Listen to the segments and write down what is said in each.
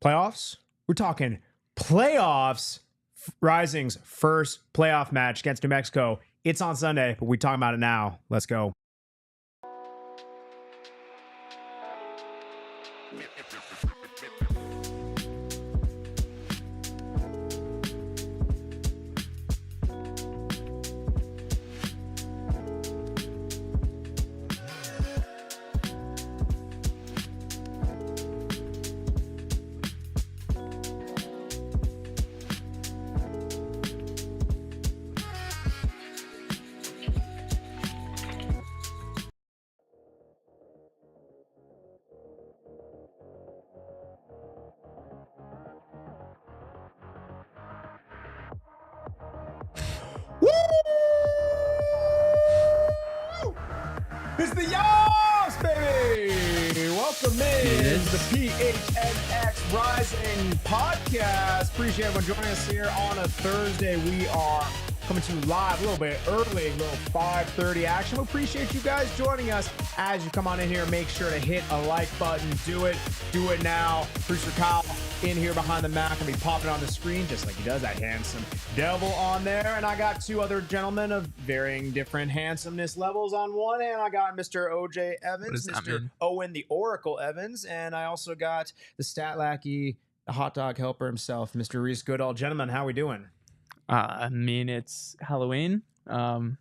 Playoffs? We're talking playoffs. Rising's first playoff match against New Mexico. It's on Sunday, but we're talking about it now. Let's go. It's the Yos, baby! Welcome in to the PHNX Rising podcast. Appreciate everyone joining us here on a Thursday. We are coming to you live a little bit early, a little 5:30 action. We appreciate you guys joining us. As you come on in here, make sure to hit a like button. Do it now. Producer Kyle in here behind the Mac and be popping on the screen just like he does, that handsome devil on there. And I got two other gentlemen of varying different handsomeness levels on one hand. I got Mr. OJ Evans, Mr. Owain the Oracle Evans, and I also got the stat lackey, the hot dog helper himself, Mr. Rees Goodall. Gentlemen, how we doing? I mean, it's Halloween. That's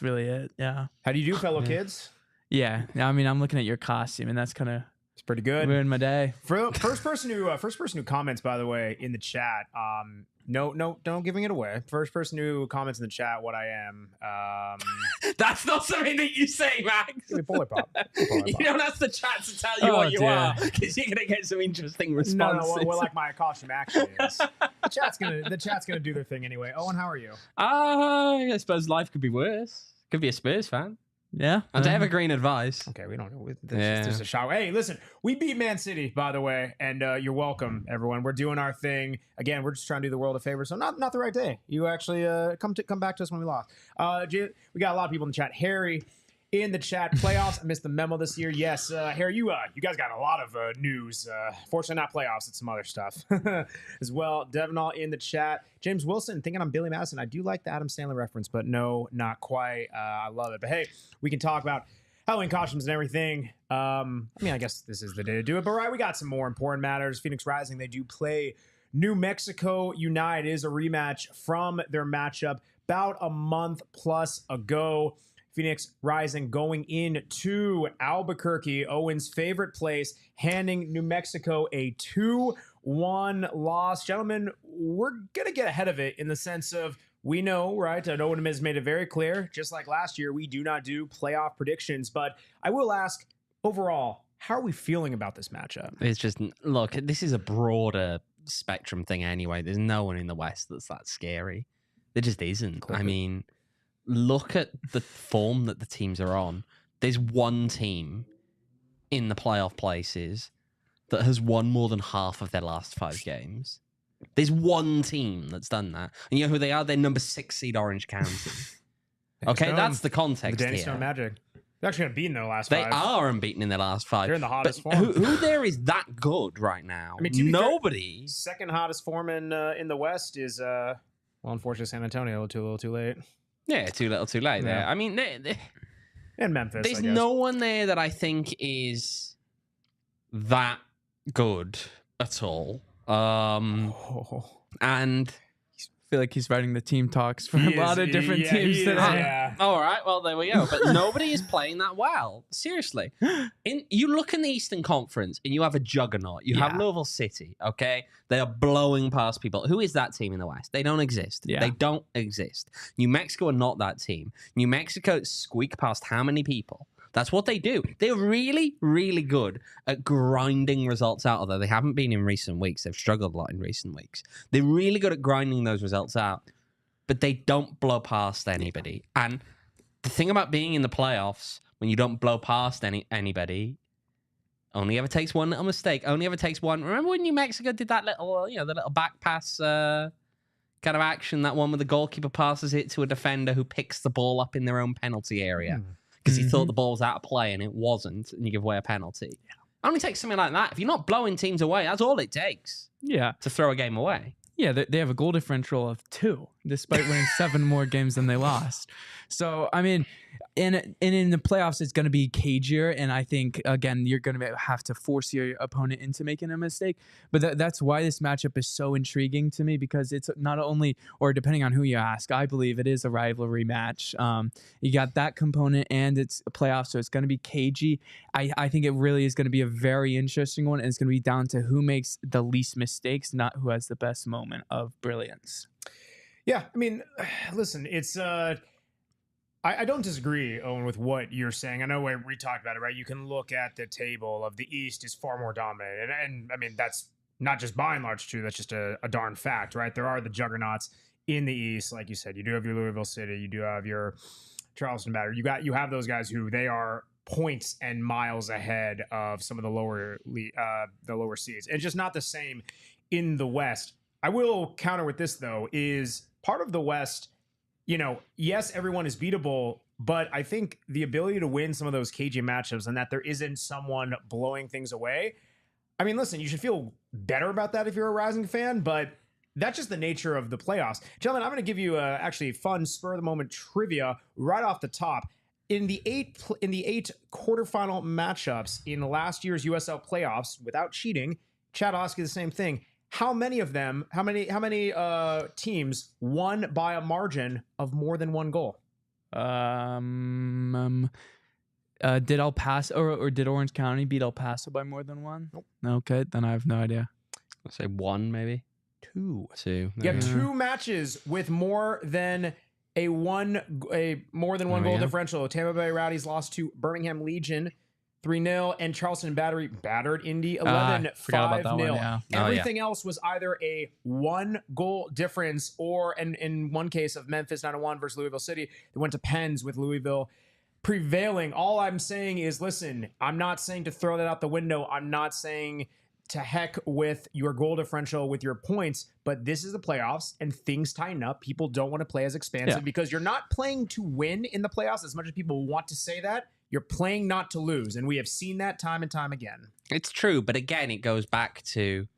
really it. Yeah. How do you do, fellow kids? Yeah. I mean, I'm looking at your costume, and that's kind of pretty good. Ruined my day. For first person who comments, by the way, in the chat. No, don't giving it away. First person who comments in the chat what I am. That's not something that you say, Max. Polar pop. You don't ask the chat to tell you what you are, because you're gonna get some interesting responses. No, what like my costume actually is. The chat's gonna do their thing anyway. Owen, how are you? I suppose life could be worse. Could be a Spurs fan. Yeah. And evergreen advice. Okay, we don't know. There's a shot. Hey, listen, we beat Man City, by the way, and you're welcome, everyone. We're doing our thing. Again, we're just trying to do the world a favor. So not the right day. You actually come back to us when we lost. We got a lot of people in the chat. Harry in the chat. Playoffs. I missed the memo this year. Yes, Harry, you guys got a lot of news. Fortunately, not playoffs. It's some other stuff as well. Devinall in the chat. James Wilson thinking I'm Billy Madison. I do like the Adam Sandler reference, but no, not quite. I love it. But hey, we can talk about Halloween costumes and everything. I mean, I guess this is the day to do it. But right, we got some more important matters. Phoenix Rising, they do play New Mexico United. It is a rematch from their matchup about a month plus ago. Phoenix Rising going into Albuquerque, Owen's favorite place, handing New Mexico a 2-1 loss. Gentlemen, we're going to get ahead of it in the sense of we know, right? And Owen has made it very clear, just like last year, we do not do playoff predictions. But I will ask, overall, how are we feeling about this matchup? It's just, look, this is a broader spectrum thing anyway. There's no one in the West that's that scary. There just isn't. I mean, look at the form that the teams are on. There's one team in the playoff places that has won more than half of their last 5 games. There's one team that's done that. And you know who they are? They're number 6 seed Orange County. Okay, that's the context Danny here. Stone Magic. They're actually unbeaten in their last 5. They are unbeaten in their last 5. They're in the hottest form. Who there is that good right now? I mean, nobody. Second hottest form in the West is, well, unfortunately, San Antonio a little too late. Yeah, too little, too late there. I mean, and Memphis. There's no one there that I think is that good at all. And I feel like he's writing the team talks for a lot of different teams today. Yeah. All right, well, there we go. But nobody is playing that well. Seriously. You look in the Eastern Conference and you have a juggernaut. You have Louisville City, okay? They are blowing past people. Who is that team in the West? They don't exist. Yeah. They don't exist. New Mexico are not that team. New Mexico squeak past how many people? That's what they do. They're really, really good at grinding results out, although they haven't been in recent weeks. They've struggled a lot in recent weeks. They're really good at grinding those results out, but they don't blow past anybody. And the thing about being in the playoffs, when you don't blow past anybody, only ever takes one little mistake. Only ever takes one. Remember when New Mexico did that little, the little back pass kind of action, that one where the goalkeeper passes it to a defender who picks the ball up in their own penalty area? Because he thought the ball was out of play and it wasn't, and you give away a penalty. Only takes something like that. If you're not blowing teams away, that's all it takes Yeah. to throw a game away. Yeah, they have a goal differential of 2, despite winning 7 more games than they lost. So, I mean, in the playoffs, it's going to be cagier, and I think, again, you're going to have to force your opponent into making a mistake. But that's why this matchup is so intriguing to me, because it's not only, or depending on who you ask, I believe it is a rivalry match. You got that component, and it's a playoff, so it's going to be cagey. I think it really is going to be a very interesting one, and it's going to be down to who makes the least mistakes, not who has the best moment of brilliance. Yeah, I mean, listen, it's I don't disagree, Owen, with what you're saying. I know we talked about it, right? You can look at the table of the East is far more dominant, and I mean that's not just by and large true. That's just a darn fact, right? There are the juggernauts in the East, like you said. You do have your Louisville City, you do have your Charleston Battery. You have those guys who they are points and miles ahead of some of the lower seeds. It's just not the same in the West. I will counter with this, though, is part of the West, yes, everyone is beatable, but I think the ability to win some of those cagey matchups and that there isn't someone blowing things away. I mean, listen, you should feel better about that if you're a Rising fan, but that's just the nature of the playoffs. Gentlemen, I'm going to give you actually fun spur-of-the-moment trivia right off the top. In the eight quarterfinal matchups in last year's USL playoffs, without cheating, Chad, I'll ask you the same thing. How many teams won by a margin of more than 1 goal? Did El Paso or did Orange County beat El Paso by more than 1? Nope. Okay, then I have no idea. I'll say 1, maybe 2. You have 2 matches with more than a more than 1 goal differential. Tampa Bay Rowdies lost to Birmingham Legion 3-0, and Charleston Battery battered Indy 11 5-0. Everything else was either a 1 goal difference or, in one case of Memphis 9-1 versus Louisville City, they went to pens with Louisville prevailing. All I'm saying is, listen, I'm not saying to throw that out the window. I'm not saying to heck with your goal differential with your points, but this is the playoffs and things tighten up. People don't want to play as expansive because you're not playing to win in the playoffs as much as people want to say that. You're playing not to lose, and we have seen that time and time again. It's true, but again, it goes back to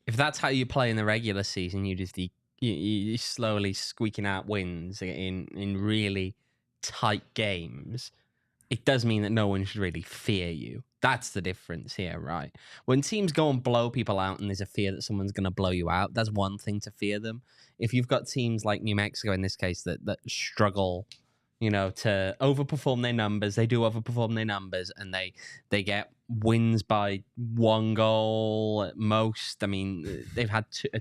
if that's how you play in the regular season, you're slowly squeaking out wins in really tight games. It does mean that no one should really fear you. That's the difference here, right? When teams go and blow people out and there's a fear that someone's going to blow you out, that's one thing to fear them. If you've got teams like New Mexico in this case that struggle, to overperform their numbers, they do overperform their numbers, and they get wins by 1 goal at most. I mean, they've had a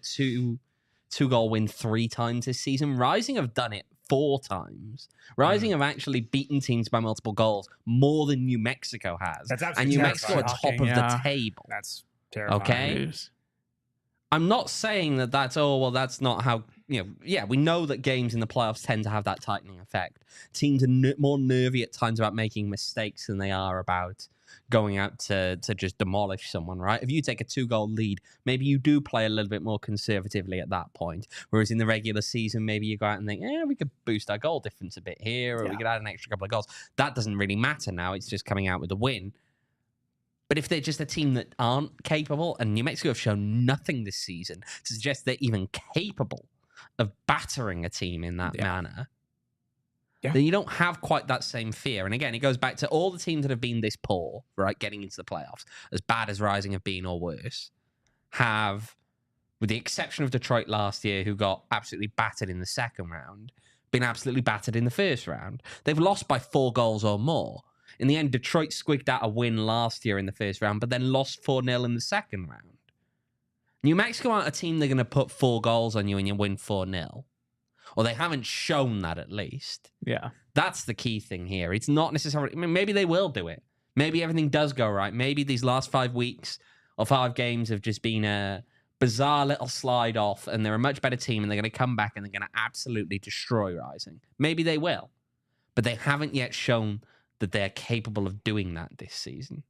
two-goal win 3 times this season. Rising have done it 4 times. Rising have actually beaten teams by multiple goals more than New Mexico has. That's absolutely and New Mexico are top of the table. That's terrifying. Okay? I'm not saying that's not how, we know that games in the playoffs tend to have that tightening effect. Teams are more nervy at times about making mistakes than they are about going out to just demolish someone, right? If you take a 2-goal lead, maybe you do play a little bit more conservatively at that point. Whereas in the regular season, maybe you go out and think, we could boost our goal difference a bit here, or we could add an extra couple of goals. That doesn't really matter now. It's just coming out with a win. But if they're just a team that aren't capable, and New Mexico have shown nothing this season to suggest they're even capable of battering a team in that manner, then you don't have quite that same fear. And again, it goes back to all the teams that have been this poor, right, getting into the playoffs, as bad as Rising have been or worse, have, with the exception of Detroit last year, who got absolutely battered in the second round, been absolutely battered in the first round. They've lost by 4 goals or more. In the end, Detroit squigged out a win last year in the first round, but then lost 4-0 in the second round. New Mexico aren't a team they're going to put 4 goals on you and you win 4-0. Or they haven't shown that, at least. Yeah. That's the key thing here. It's not necessarily... maybe they will do it. Maybe everything does go right. Maybe these last 5 weeks or 5 games have just been a bizarre little slide off and they're a much better team and they're going to come back and they're going to absolutely destroy Rising. Maybe they will. But they haven't yet shown that they're capable of doing that this season.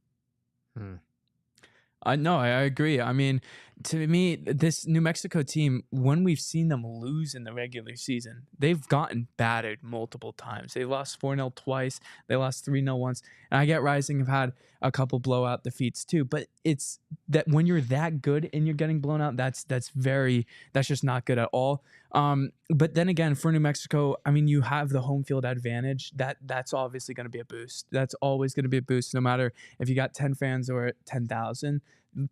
No, I agree. I mean, To me, this New Mexico team, when we've seen them lose in the regular season, they've gotten battered multiple times. They lost 4-0 twice. They lost 3-0 once. And I get Rising have had a couple blowout defeats too, but it's that when you're that good and you're getting blown out, that's just not good at all. But then again, for New Mexico, I mean, you have the home field advantage. That's obviously going to be a boost. That's always going to be a boost, no matter if you got 10 fans or 10,000.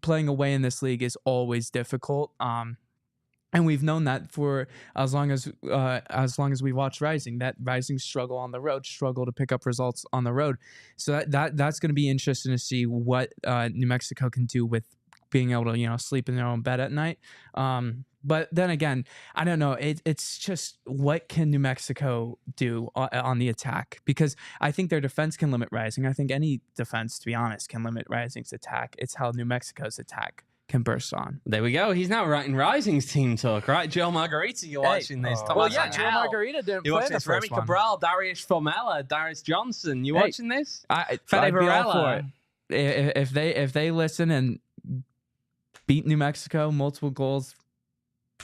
Playing away in this league is always difficult. And we've known that for as long as we watch Rising, that Rising struggle on the road, struggle to pick up results on the road. So that's going to be interesting to see what New Mexico can do with being able to, sleep in their own bed at night. But then again, I don't know. It's just, what can New Mexico do on the attack? Because I think their defense can limit Rising. I think any defense, to be honest, can limit Rising's attack. It's how New Mexico's attack can burst on. There we go. He's now writing Rising's team talk, right? Joe Margarita, you're watching this. Well, yeah, Joe Margarita didn't play the this. Remy first one. Cabral, Darius Formella, Darius Johnson. You watching this? I'd Fede be all for Varela. it. If they listen and beat New Mexico multiple goals,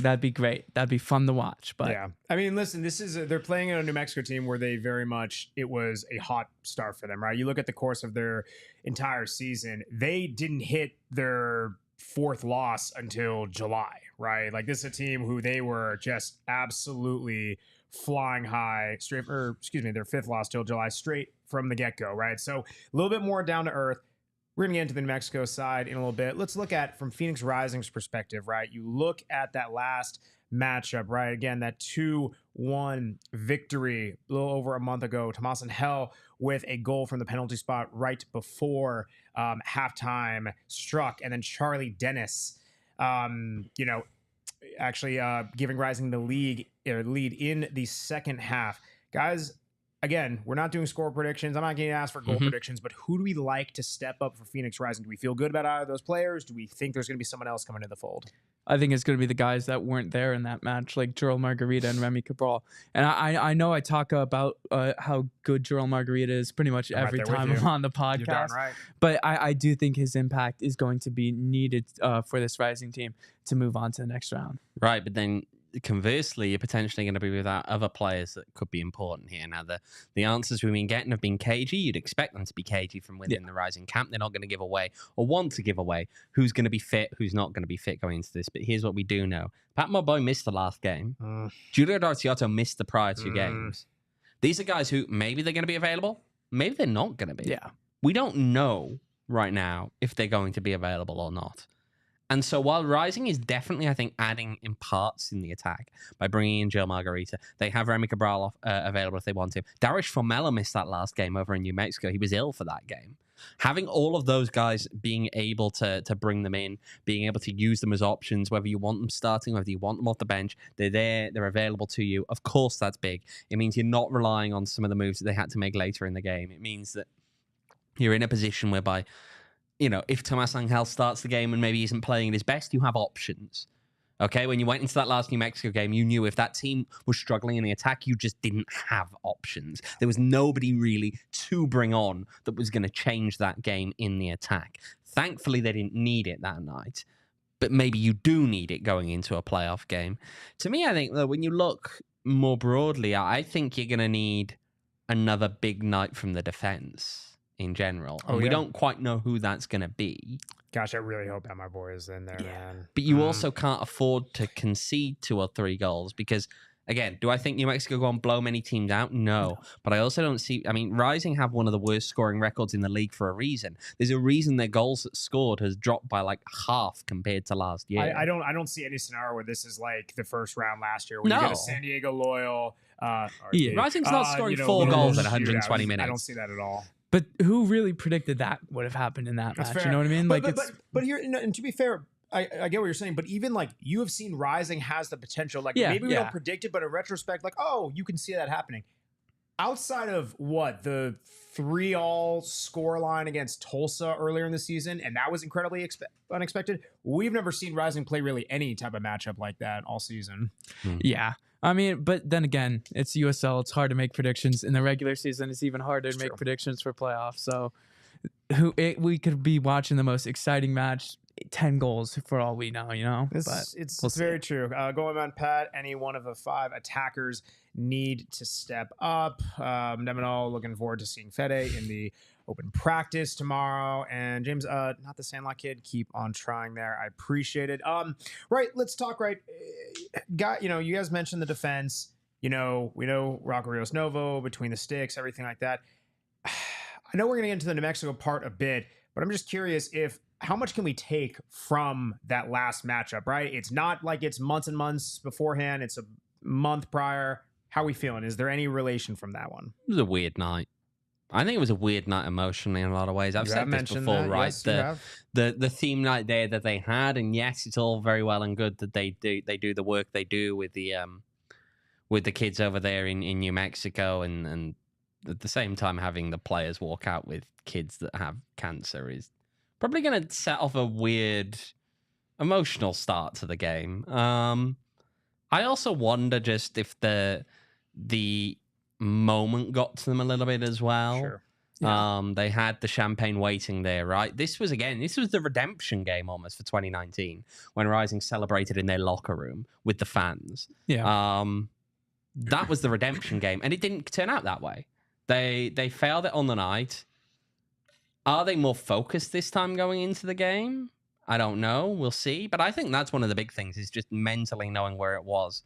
that'd be great. That'd be fun to watch. But yeah, I mean, listen, they're playing a New Mexico team where it was a hot start for them, right? You look at the course of their entire season, they didn't hit their fourth loss until July, right? Like, this is a team who they were just absolutely flying high their fifth loss till July, straight from the get-go, right? So a little bit more down to earth. We're going to get into the New Mexico side in a little bit. Let's look at, from Phoenix Rising's perspective, right? You look at that last matchup, right? Again, that 2-1 victory a little over a month ago. Tomás Ángel with a goal from the penalty spot right before halftime struck. And then Charlie Dennis, actually giving Rising the lead in the second half. Guys, again, we're not doing score predictions. I'm not getting asked for goal predictions, but who do we like to step up for Phoenix Rising? Do we feel good about either of those players? Do we think there's going to be someone else coming to the fold? I think it's going to be the guys that weren't there in that match, like Joel Margarita and Remy Cabral. And I know I talk about how good Joel Margarita is pretty much every time I'm on the podcast. You're darn right. But I do think his impact is going to be needed for this Rising team to move on to the next round. Right, but then conversely, you're potentially going to be without other players that could be important here. Now, the answers we've been getting have been cagey. You'd expect them to be cagey from within the Rising camp. They're not going to give away or want to give away who's going to be fit, who's not going to be fit going into this. But here's what we do know. Pat Moboy missed the last game. Julio D'Artiotto missed the prior two games. These are guys who maybe they're going to be available. Maybe they're not going to be. Yeah. We don't know right now if they're going to be available or not. And so while Rising is definitely, I think, adding in parts in the attack by bringing in Joe Margarita, they have Remy Cabral available if they want him. Darius Formella missed that last game over in New Mexico. He was ill for that game. Having all of those guys being able to bring them in, being able to use them as options, whether you want them starting, whether you want them off the bench, they're there, they're available to you. Of course, that's big. It means you're not relying on some of the moves that they had to make later in the game. It means that you're in a position whereby, if Tomás Ángel starts the game and maybe isn't playing at his best, you have options. Okay, when you went into that last New Mexico game, you knew if that team was struggling in the attack, you just didn't have options. There was nobody really to bring on that was going to change that game in the attack. Thankfully, they didn't need it that night, but maybe you do need it going into a playoff game. To me, I think that when you look more broadly, I think you're going to need another big night from the defense in general. And we don't quite know who that's going to be. Gosh, I really hope that my boy is in there, man. But you also can't afford to concede 2 or 3 goals because, again, do I think New Mexico go and blow many teams out? No. But I also don't see... Rising have one of the worst scoring records in the league for a reason. There's a reason their goals scored has dropped by like half compared to last year. I don't see any scenario where this is like the first round last year where you get a San Diego Loyal... Rising's not scoring 4 goals at 120 minutes. I don't see that at all. But who really predicted that would have happened in that match? Fair. You know what I mean? But here, and to be fair, I get what you're saying. But even like you have seen, Rising has the potential. Like maybe we don't predict it, but in retrospect, like you can see that happening. Outside of the 3-all scoreline against Tulsa earlier in the season, and that was incredibly unexpected. We've never seen Rising play really any type of matchup like that all season. Yeah. But then again, it's USL. It's hard to make predictions. In the regular season, it's even harder to make predictions for playoffs. So we could be watching the most exciting match 10 goals for all we know, It's very true. Going on, Pat, any one of the 5 attackers need to step up. Neminol, looking forward to seeing Fede in the open practice tomorrow. And James, not the Sandlot kid, keep on trying there. I appreciate it. Right, let's talk. Right, you guys mentioned the defense. We know Rocco Rios Novo, between the sticks, everything like that. I know we're going to get into the New Mexico part a bit, but I'm just curious how much can we take from that last matchup, right? It's not like it's months and months beforehand. It's a month prior. How are we feeling? Is there any relation from that one? It was a weird night. I think it was a weird night emotionally in a lot of ways. I've said this before, right? Yes, the theme night there that they had, and yes, it's all very well and good that they do the work they do with the kids over there in New Mexico, and at the same time having the players walk out with kids that have cancer is probably going to set off a weird emotional start to the game. I also wonder just if the moment got to them a little bit as well. Sure. Yeah. They had the champagne waiting there, right? This was the redemption game almost for 2019 when Rising celebrated in their locker room with the fans. Yeah. That was the redemption game, and it didn't turn out that way. They failed it on the night. Are they more focused this time going into the game? I don't know. We'll see. But I think that's one of the big things is just mentally knowing where it was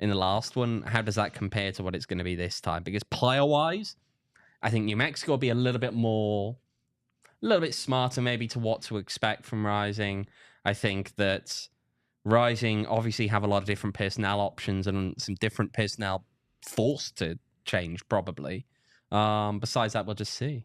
in the last one. How does that compare to what it's going to be this time? Because player-wise, I think New Mexico will be a little bit smarter maybe to what to expect from Rising. I think that Rising obviously have a lot of different personnel options and some different personnel forced to change probably. Besides that, we'll just see.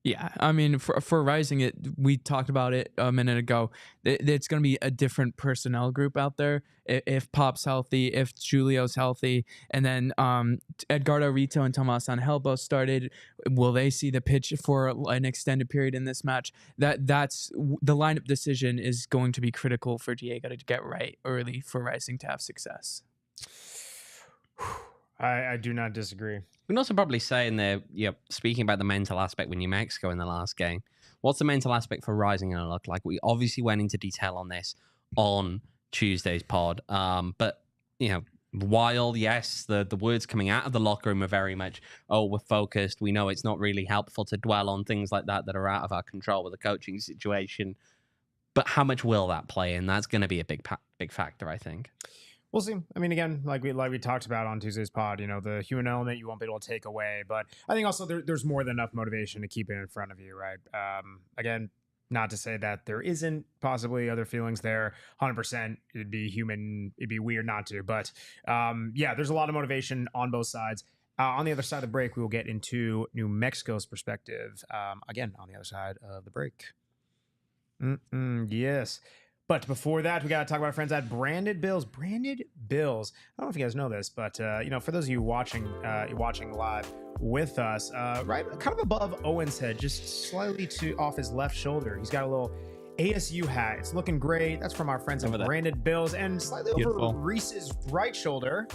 Yeah, I mean, for Rising, we talked about it a minute ago. It's going to be a different personnel group out there. If Pop's healthy, if Julio's healthy, and then Edgardo Rito and Tomás Ángel both started, will they see the pitch for an extended period in this match? That's the lineup decision is going to be critical for Diego to get right early for Rising to have success. I do not disagree. We can also probably say in there, speaking about the mental aspect with New Mexico in the last game, what's the mental aspect for Rising going to look like? We obviously went into detail on this on Tuesday's pod. But, while, yes, the words coming out of the locker room are very much, we're focused. We know it's not really helpful to dwell on things like that are out of our control with the coaching situation. But how much will that play in? That's going to be a big factor, I think. We'll see. I mean, again, like we talked about on Tuesday's pod, the human element you won't be able to take away. But I think also there's more than enough motivation to keep it in front of you, right? Again, not to say that there isn't possibly other feelings there. 100%, it'd be human. It'd be weird not to. But there's a lot of motivation on both sides. On the other side of the break, we will get into New Mexico's perspective. Again, on the other side of the break. Yes. But before that, we got to talk about our friends at Branded Bills. Branded Bills. I don't know if you guys know this, but for those of you watching live with us, right, kind of above Owain's head, just slightly off his left shoulder, he's got a little ASU hat. It's looking great. That's from our friends at Branded Bills, and slightly over Rees's right shoulder.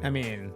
I mean,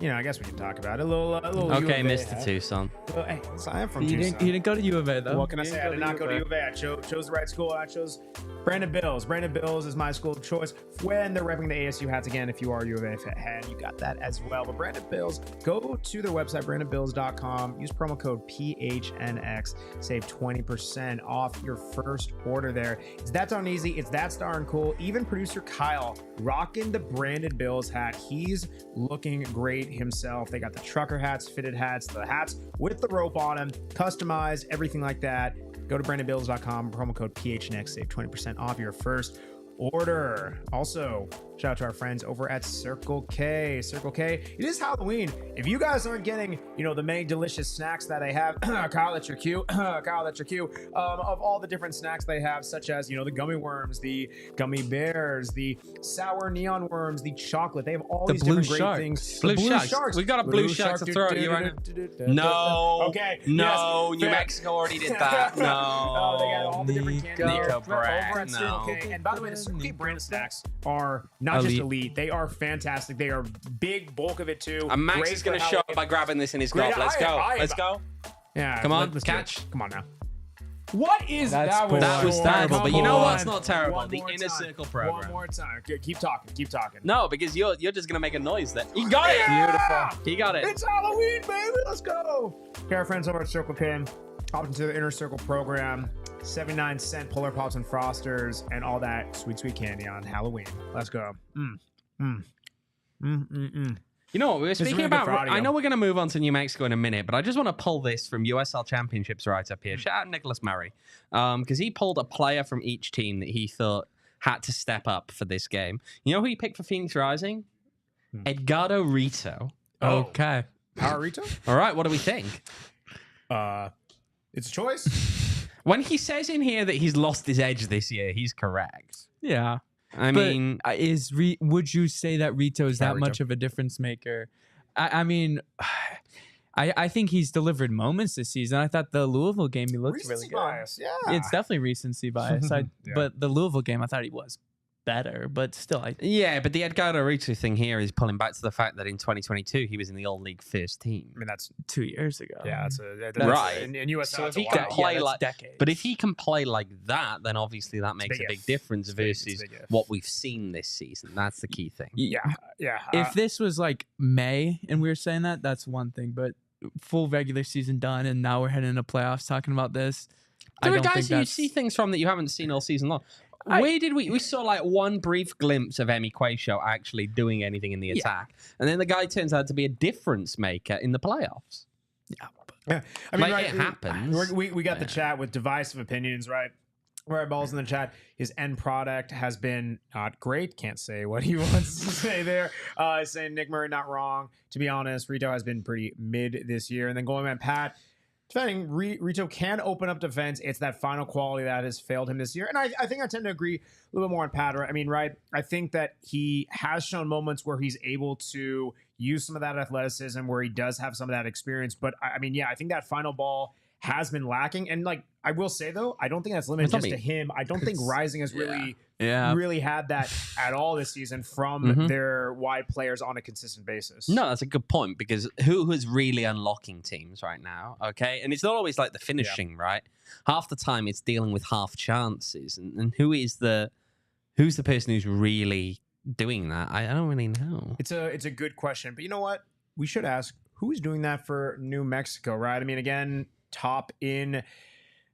I guess we can talk about it. A little okay, Mr. Tucson. Hey, I am from Tucson. He didn't go to U of A, though. What can I say? I did not go to U of A. I chose the right school. I chose Branded Bills. Branded Bills is my school of choice when they're repping the ASU hats. Again, if you are a U of A fan, you got that as well. But Branded Bills, go to their website, brandedbills.com. Use promo code PHNX. Save 20% off your first order there. It's that darn easy. It's that darn cool. Even producer Kyle rocking the Branded Bills hat. He's looking great himself. They got the trucker hats, fitted hats, the hats with the rope on them, customized, everything like that. Go to brandedbills.com, promo code PHNX, save 20% off your first order. Also, shout out to our friends over at Circle K. Circle K, it is Halloween. If you guys aren't getting, the many delicious snacks that they have, Kyle, that's your cue. Kyle, that's your cue. Of all the different snacks they have, such as, the gummy worms, the gummy bears, the sour neon worms, the chocolate. They have all these different great things. Blue sharks. We got a blue shark to throw at you right now. No. Okay. No. New Mexico already did that. No. They got all the different candy Nico over at Circle K. And by the way, the Circle K brand of snacks are not just elite. They are fantastic. They are big bulk of it too. And Max is going to show up by grabbing this in his gob. Let's go. Let's go. Yeah. Come on. Let's catch. Come on now. What is that? That was terrible. But you know what's not terrible? One The more inner time. circle program. One more time. Okay, keep talking. Keep talking. No, because you're just gonna make a noise there. He got it. Yeah! Beautiful. He got it. It's Halloween, baby. Let's go. Okay, our friends over at Circle K opted into the Inner Circle program. 79-cent Polar Pops and Frosters and all that sweet candy on Halloween. Let's go. You know what we were speaking really good about? for audio. I know we're going to move on to New Mexico in a minute, but I just want to pull this from USL Championships right up here. Shout out Nicholas Murray, because he pulled a player from each team that he thought had to step up for this game. You know who he picked for Phoenix Rising? Edgardo Rito. Okay. Power Rito? All right, what do we think? It's a choice. When he says in here that he's lost his edge this year, he's correct. Yeah. I But mean, would you say that Rito is that Rito. much of a difference maker? I mean, I think he's delivered moments this season. I thought the Louisville game he looked Recency really good. bias. Yeah. It's definitely recency bias. Yeah. But the Louisville game, I thought he was better. But still, yeah, but the Edgardo Rito thing here is pulling back to the fact that in 2022 he was in the All-League first team. I mean, that's 2 years ago. that's Right. In USL, So if that's a he while. can play that's like decades. But if he can play like that, then obviously that makes big a big if. difference It's big- it's versus big if. what we've seen this season. That's the key thing. Yeah. If this was like May and we were saying that, that's one thing. But full regular season done, and now we're heading into playoffs talking about this. There I are don't think guys who you that's- see things from that you haven't seen all season long. Where did we saw like one brief glimpse of Emi Quayshow actually doing anything in the attack, and then the guy turns out to be a difference maker in the playoffs. Yeah. I mean, Like, right, it happens. We got the chat with divisive opinions, right? Right, balls in the chat. His end product has been not great. Can't say what he wants to say there. Saying Nick Murray not wrong. To be honest, Rito has been pretty mid this year. And then going man Pat, defending Rito can open up defense. It's that final quality that has failed him this year. And I think I tend to agree a little bit more on Pat. Right? I mean, right? I think that he has shown moments where he's able to use some of that athleticism, where he does have some of that experience. But I mean, yeah, I think that final ball has been lacking. And like I will say though, I don't think that's limited just to him. I don't think Rising has really had that at all this season from their wide players on a consistent basis. No, that's a good point, because who is really unlocking teams right now? Okay, and it's not always like the finishing, right? Half the time it's dealing with half chances, and who's the person who's really doing that? I don't really know. It's a good question, but you know what? We should ask who's doing that for New Mexico, right? I mean, again, top in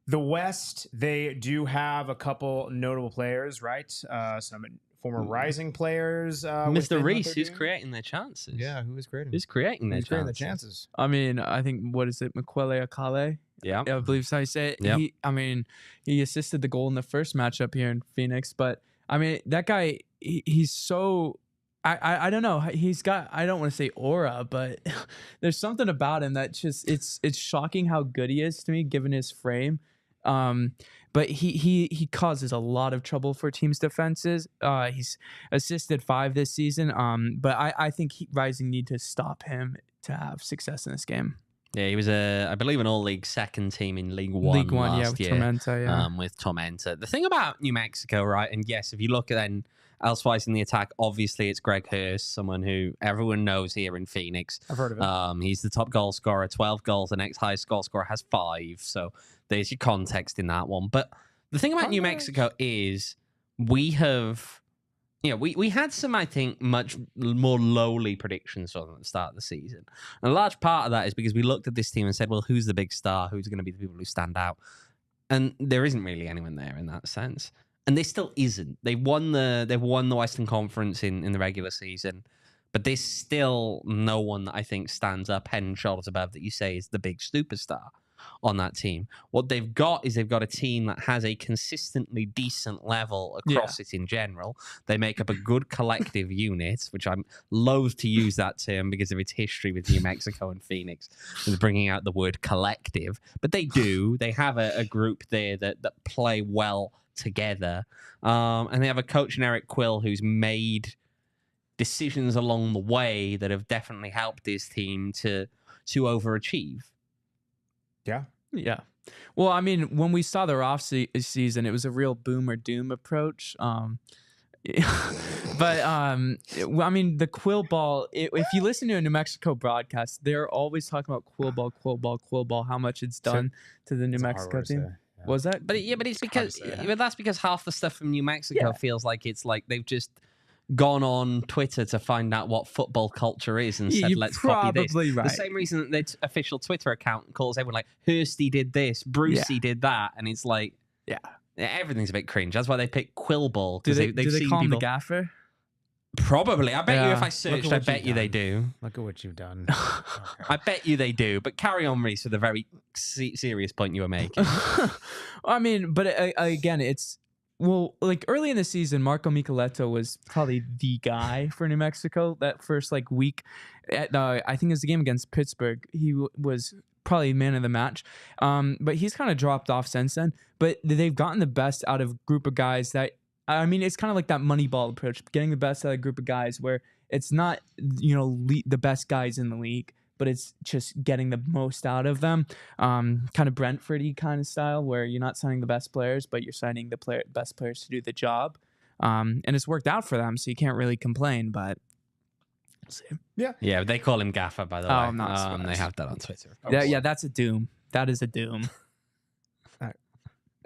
the West, they do have a couple notable players, right? Some former Rising players. Mr. Rees, who's creating their chances? Yeah, who is creating? Who's creating their Who's creating the chances? chances? I mean, I think, what is it, Makwele Akale? Yeah. I believe so. I say it. Yep. He assisted the goal in the first matchup here in Phoenix, but I mean, that guy, he's so. I don't know. He's got, I don't want to say aura, but there's something about him that just it's shocking how good he is to me, given his frame. But he causes a lot of trouble for teams' defenses. He's assisted 5 this season. But I think Rising need to stop him to have success in this game. Yeah, he was I believe an all-league second team in League One last year. With Tormenta. The thing about New Mexico, right? And yes, if you look at then elsewise in the attack, obviously it's Greg Hurst, someone who everyone knows here in Phoenix. I've heard of it. He's the top goal scorer, 12 goals. The next highest goal scorer has 5. So there's your context in that one. But the thing about New Mexico is we have, we had some, I think, much more lowly predictions from at the start of the season. And a large part of that is because we looked at this team and said, well, who's the big star? Who's going to be the people who stand out? And there isn't really anyone there in that sense. And there still isn't. They've won the Western Conference in the regular season, but there's still no one that I think stands up head and shoulders above that you say is the big superstar on that team. What they've got is they've got a team that has a consistently decent level across it in general. They make up a good collective unit, which I'm loath to use that term because of its history with New Mexico and Phoenix, with bringing out the word collective. But they do. They have a group there that play well together, and they have a coach in Eric Quill who's made decisions along the way that have definitely helped his team to overachieve. Yeah. Well, I mean, when we saw their off season, it was a real boom or doom approach. But I mean, the Quill ball, if you listen to a New Mexico broadcast, they're always talking about Quill ball, how much it's done to the New Mexico team. Was that? But it's because that's because half the stuff from New Mexico Yeah. feels like it's like they've just gone on Twitter to find out what football culture is and said, You're let's copy this. probably right. The same reason that their official Twitter account calls everyone like, Hursty did this, Brucey did that. And it's like, everything's a bit cringe. That's why they pick Quill Ball. Do They've they seen call him the people... gaffer? Probably. I bet you if I Look searched, at I what bet you've you they done. do. Look at what you've done. I bet you they do. But carry on, Reese, with a very serious point you were making. I mean, but again, it's like early in the season, Marco Micheletto was probably the guy for New Mexico. That first like week, I think it was the game against Pittsburgh. He was probably man of the match. But he's kind of dropped off since then. But they've gotten the best out of a group of guys that. I mean, it's kind of like that Moneyball approach, getting the best out of a group of guys where it's not, the best guys in the league, but it's just getting the most out of them. Kind of Brentford-y kind of style where you're not signing the best players, but you're signing the best players to do the job. And it's worked out for them, so you can't really complain, but we'll see. Yeah, they call him Gaffer, by the way. I'm not surprised. They have that on Twitter. Yeah, that's a doom. That is a doom.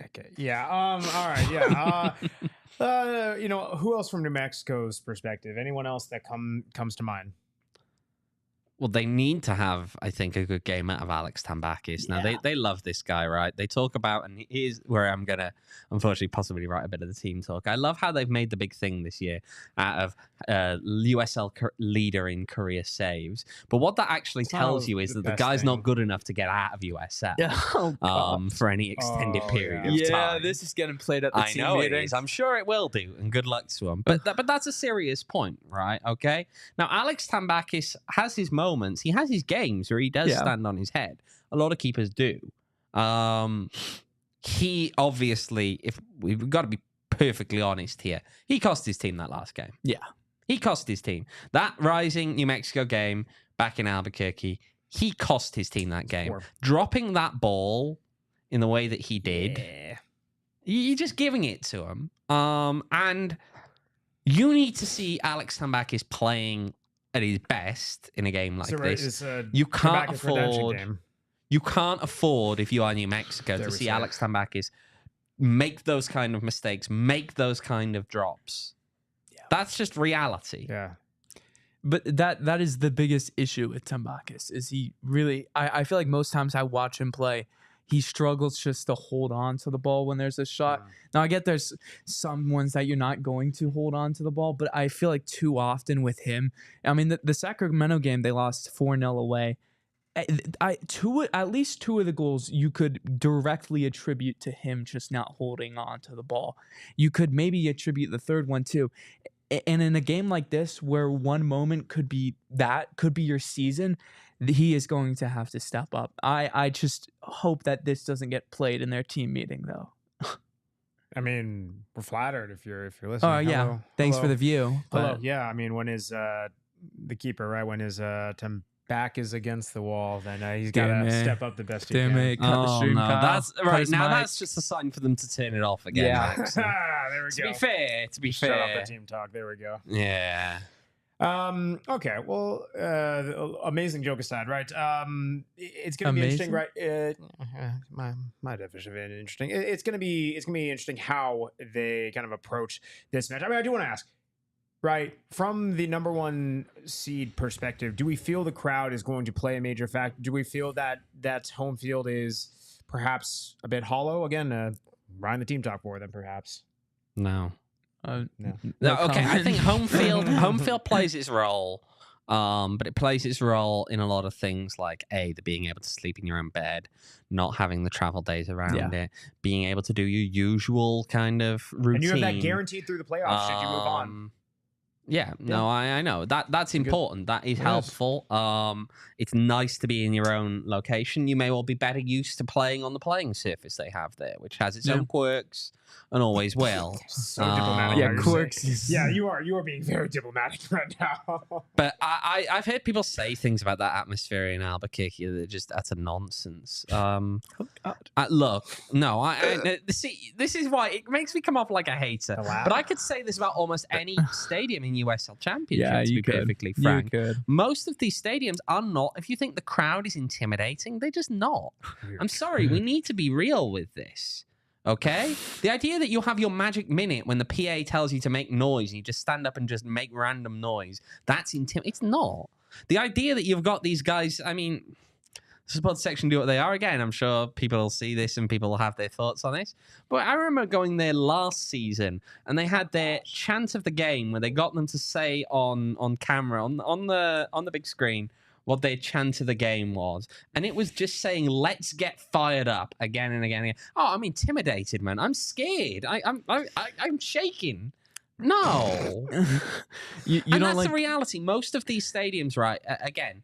Okay. Yeah. All right. Yeah. Who else from New Mexico's perspective? Anyone else that comes to mind? Well, they need to have, I think, a good game out of Alex Tambakis. Now, they love this guy, right? They talk about, and here's where I'm going to, unfortunately, possibly write a bit of the team talk. I love how they've made the big thing this year out of USL leader in career saves. But what that actually tells you is that the guy's not good enough to get out of USL for any extended period of time. Yeah, this is getting played at the team meeting. It is. I'm sure it will do, and good luck to him. But that's a serious point, right? Okay? Now, Alex Tambakis has his moments. He has his games where he does stand on his head. A lot of keepers do. He obviously, if we've got to be perfectly honest here, he cost his team that last game. Yeah. He cost his team. That Rising New Mexico game back in Albuquerque, he cost his team that game. Dropping that ball in the way that he did, you're just giving it to him. And you need to see Alex Tambakis playing at his best in a game like this. You can't afford. You can't afford, if you are New Mexico, to see Alex Tambakis make those kind of mistakes, make those kind of drops. Yeah. That's just reality. Yeah. But that is the biggest issue with Tambakis. Is he really? I feel like most times I watch him play, he struggles just to hold on to the ball when there's a shot. Now, I get there's some ones that you're not going to hold on to the ball, but I feel like too often with him, I mean, the Sacramento game, they lost 4-0 away. At least two of the goals you could directly attribute to him just not holding on to the ball. You could maybe attribute the third one too. And in a game like this, where one moment could be your season, he is going to have to step up. I just hope that this doesn't get played in their team meeting, though. I mean, we're flattered if you're listening. Oh yeah, hello. Thanks for the view. Hello. Yeah, I mean, when his the keeper, right? When his back is against the wall, then he's got to step up the best he can. Cut the stream, that's right. Now that's just a sign for them to turn it off again. Yeah. There we go. To be fair. Shut off the team talk. There we go. Yeah. Okay. Well, amazing joke aside, right? It's gonna be interesting, right? My definition of it interesting. It's gonna be interesting how they kind of approach this match. I mean, I do want to ask, right, from the number one seed perspective, do we feel the crowd is going to play a major factor? Do we feel that home field is perhaps a bit hollow? Again, Ryan the team talk for them, perhaps. No. No. Okay, I think home field plays its role, but it plays its role in a lot of things like the being able to sleep in your own bed, not having the travel days around it, being able to do your usual kind of routine. And you have that guaranteed through the playoffs should you move on. Yeah, no, I know that's important. That is helpful. It's nice to be in your own location. You may well be better used to playing on the playing surface they have there, which has its own quirks and always will. So diplomatic. Yeah, quirks. Yeah, you are being very diplomatic right now. But I've heard people say things about that atmosphere in Albuquerque that are just utter nonsense. Look, no, see, this is why it makes me come off like a hater. But I could say this about almost any stadium in USL Championship, to be perfectly frank. Most of these stadiums are not, if you think the crowd is intimidating, they're just not. I'm sorry, we need to be real with this. Okay? The idea that you'll have your magic minute when the PA tells you to make noise and you just stand up and just make random noise, that's intimidating. It's not. The idea that you've got these guys, I mean, the support section do what they are. Again, I'm sure people will see this and people will have their thoughts on this. But I remember going there last season and they had their chant of the game where they got them to say on camera, on the big screen, what their chant of the game was. And it was just saying, let's get fired up again and again and again. Oh, I'm intimidated, man. I'm scared. I'm shaking. No. you and don't that's the reality. Most of these stadiums, right, again,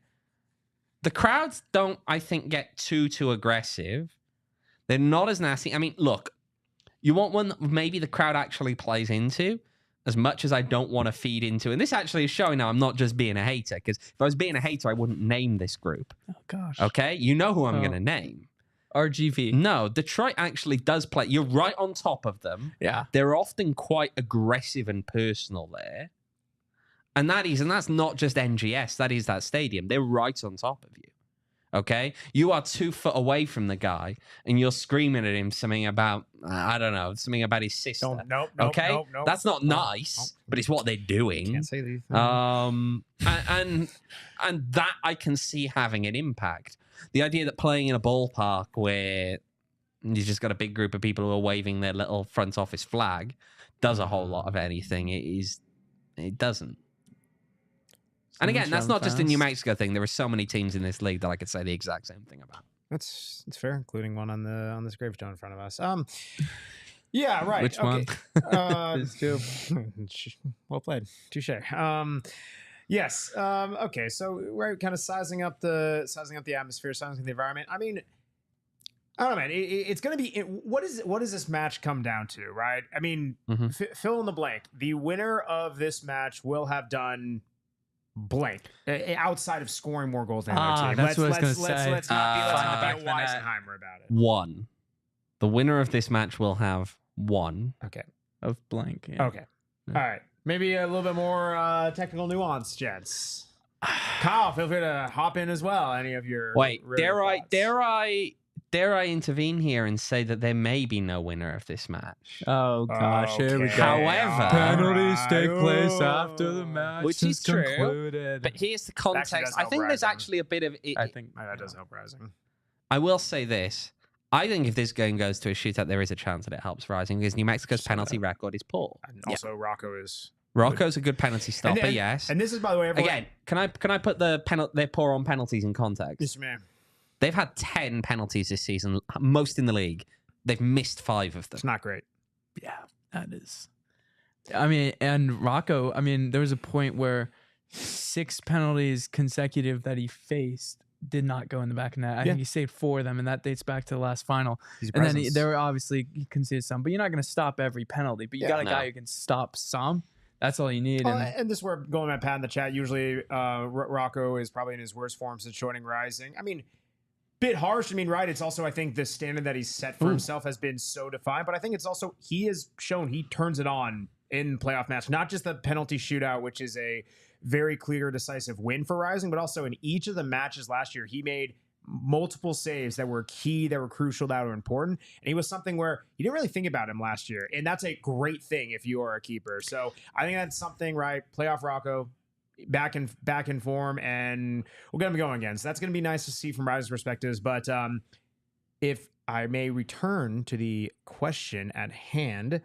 the crowds don't, I think, get too aggressive. They're not as nasty. I mean, look, you want one that maybe the crowd actually plays into, as much as I don't want to feed into. And this actually is showing now I'm not just being a hater, because if I was being a hater, I wouldn't name this group. Oh, gosh. Okay? You know who I'm going to name. RGV. No, Detroit actually does play. You're right on top of them. Yeah. They're often quite aggressive and personal there. And that's not just NGS. That is that stadium. They're right on top of you. Okay? You are 2 foot away from the guy and you're screaming at him something about, I don't know, something about his sister. Nope, okay? That's not nice, but it's what they're doing. Can't say these. And that I can see having an impact. The idea that playing in a ballpark where you've just got a big group of people who are waving their little front office flag does a whole lot of anything. It doesn't. And again, that's not just a New Mexico thing. There are so many teams in this league that I could say the exact same thing about. That's fair, including one on this gravestone in front of us. Yeah, right. Which okay. one? There's two. Well played. Touche. Yes. Okay. So we're kind of sizing up the atmosphere, sizing up the environment. I mean, I don't know, man. It's going to be. What does this match come down to, right? I mean, fill in the blank. The winner of this match will have done blank outside of scoring more goals than the other team. That's what I was going to say. Let's not be a Weisenheimer about it. One. The winner of this match will have one. Okay. Of blank. Yeah. Okay. All right. Maybe a little bit more technical nuance, gents. Kyle, feel free to hop in as well. Any of your dare I intervene here and say that there may be no winner of this match? Oh gosh, here we go. However, penalties take place after the match, which is true. Concluded. But here's the context. I think there's actually a bit of. I think that does help Rising. I will say this. I think if this game goes to a shootout, there is a chance that it helps Rising because New Mexico's penalty record is poor. And also, Rocco's a good penalty stopper, yes. And this is, by the way, everyone... Again, can I put they're poor on penalties in context? Yes, man. They've had 10 penalties this season, most in the league. They've missed 5 of them. It's not great. Yeah, that is. I mean, and Rocco, I mean, there was a point where 6 penalties consecutive that he faced did not go in the back of net. I think he saved 4 of them, and that dates back to the last final. And then there were obviously he conceded some, but you're not going to stop every penalty. But you got a guy who can stop some. That's all you need. And this is where going at Pat in the chat. Usually, Rocco is probably in his worst form since joining Rising. I mean, bit harsh. I mean, right? It's also, I think, the standard that he's set for himself has been so defined. But I think it's also he has shown he turns it on in playoff match, not just the penalty shootout, which is a very clear, decisive win for Rising, but also in each of the matches last year, he made multiple saves that were key, that were crucial, that were important. And he was something where you didn't really think about him last year. And that's a great thing if you are a keeper. So I think that's something, right? Playoff Rocco back in form, and we'll get him going again. So that's going to be nice to see from Rising's perspectives. But if I may return to the question at hand,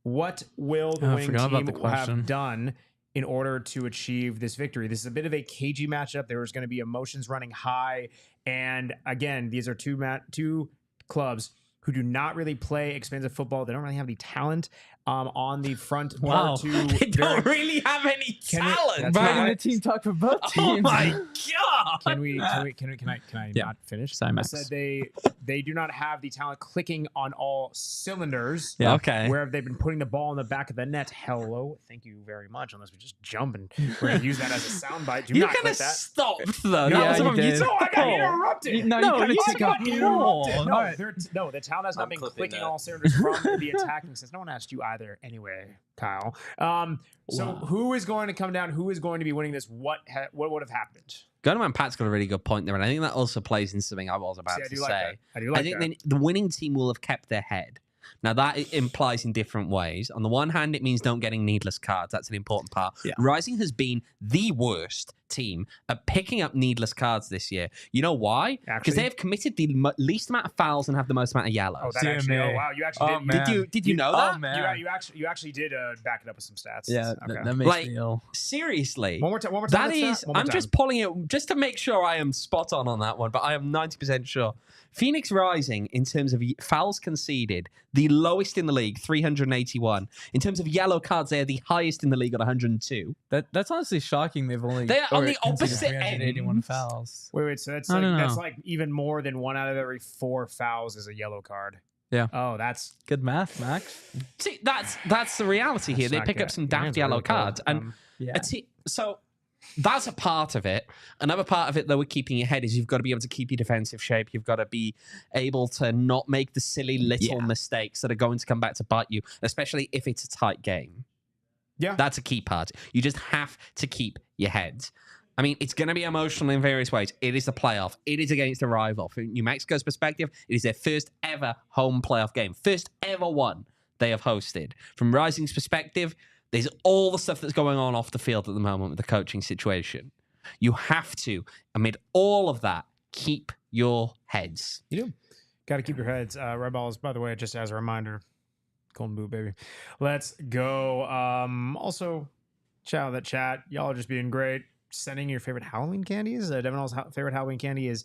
what will the winning team have done in order to achieve this victory? This is a bit of a cagey matchup. There was going to be emotions running high. And again, these are two clubs who do not really play expansive football. They don't really have any talent on the front. Wow. They don't really have any talent. Right in the team talk for both teams. Oh my God. Can I not finish? Sorry, Max. I said they do not have the talent clicking on all cylinders. Yeah. Okay. Where have they been putting the ball in the back of the net? Hello. Thank you very much. Unless we just jump and we're going to use that as a soundbite. Do you not kind of click that. stopped though. No, that was you did. I got interrupted. No, you got interrupted. Right. No, the talent has not been clicking all cylinders from the attacking sense. No one asked you either anyway, Kyle. So who is going to come down? Who is going to be winning this? What would have happened? Gunman Pat's got a really good point there, and I think that also plays in something I was about to say. I do like that. I think the winning team will have kept their head. Now, that implies in different ways. On the one hand, it means don't getting needless cards. That's an important part. Yeah. Rising has been the worst team at picking up needless cards this year. You know why? Because they have committed the least amount of fouls and have the most amount of yellows. Oh, that actually, wow, you actually did you know that? Oh, man. You actually did back it up with some stats. Yeah, okay. that makes me ill. Seriously. One more time. That is, I'm just pulling it just to make sure I am spot on that one, but I am 90% sure. Phoenix Rising, in terms of fouls conceded, the lowest in the league, 381. In terms of yellow cards, they are the highest in the league at 102. That's honestly shocking. They're on the opposite 381 fouls. Wait, so that's like even more than 1 out of every 4 fouls is a yellow card. Yeah. Oh, that's good math, Max. See, that's the reality here. They pick up some daft yellow cards, and so that's a part of it. Another part of it, though, with keeping your head is you've got to be able to keep your defensive shape. You've got to be able to not make the silly little mistakes that are going to come back to bite you, especially if it's a tight game. Yeah, that's a key part. You just have to keep your head. I mean, it's going to be emotional in various ways. It is a playoff. It is against a rival. From New Mexico's perspective, it is their first ever home playoff game. First ever one they have hosted. From Rising's perspective, there's all the stuff that's going on off the field at the moment with the coaching situation. You have to, amid all of that, keep your heads. You do. Got to keep your heads. Red Balls, by the way, just as a reminder, Golden Boot, baby. Let's go. Also, shout out that chat. Y'all are just being great. Sending your favorite Halloween candies. Devinall's favorite Halloween candy is...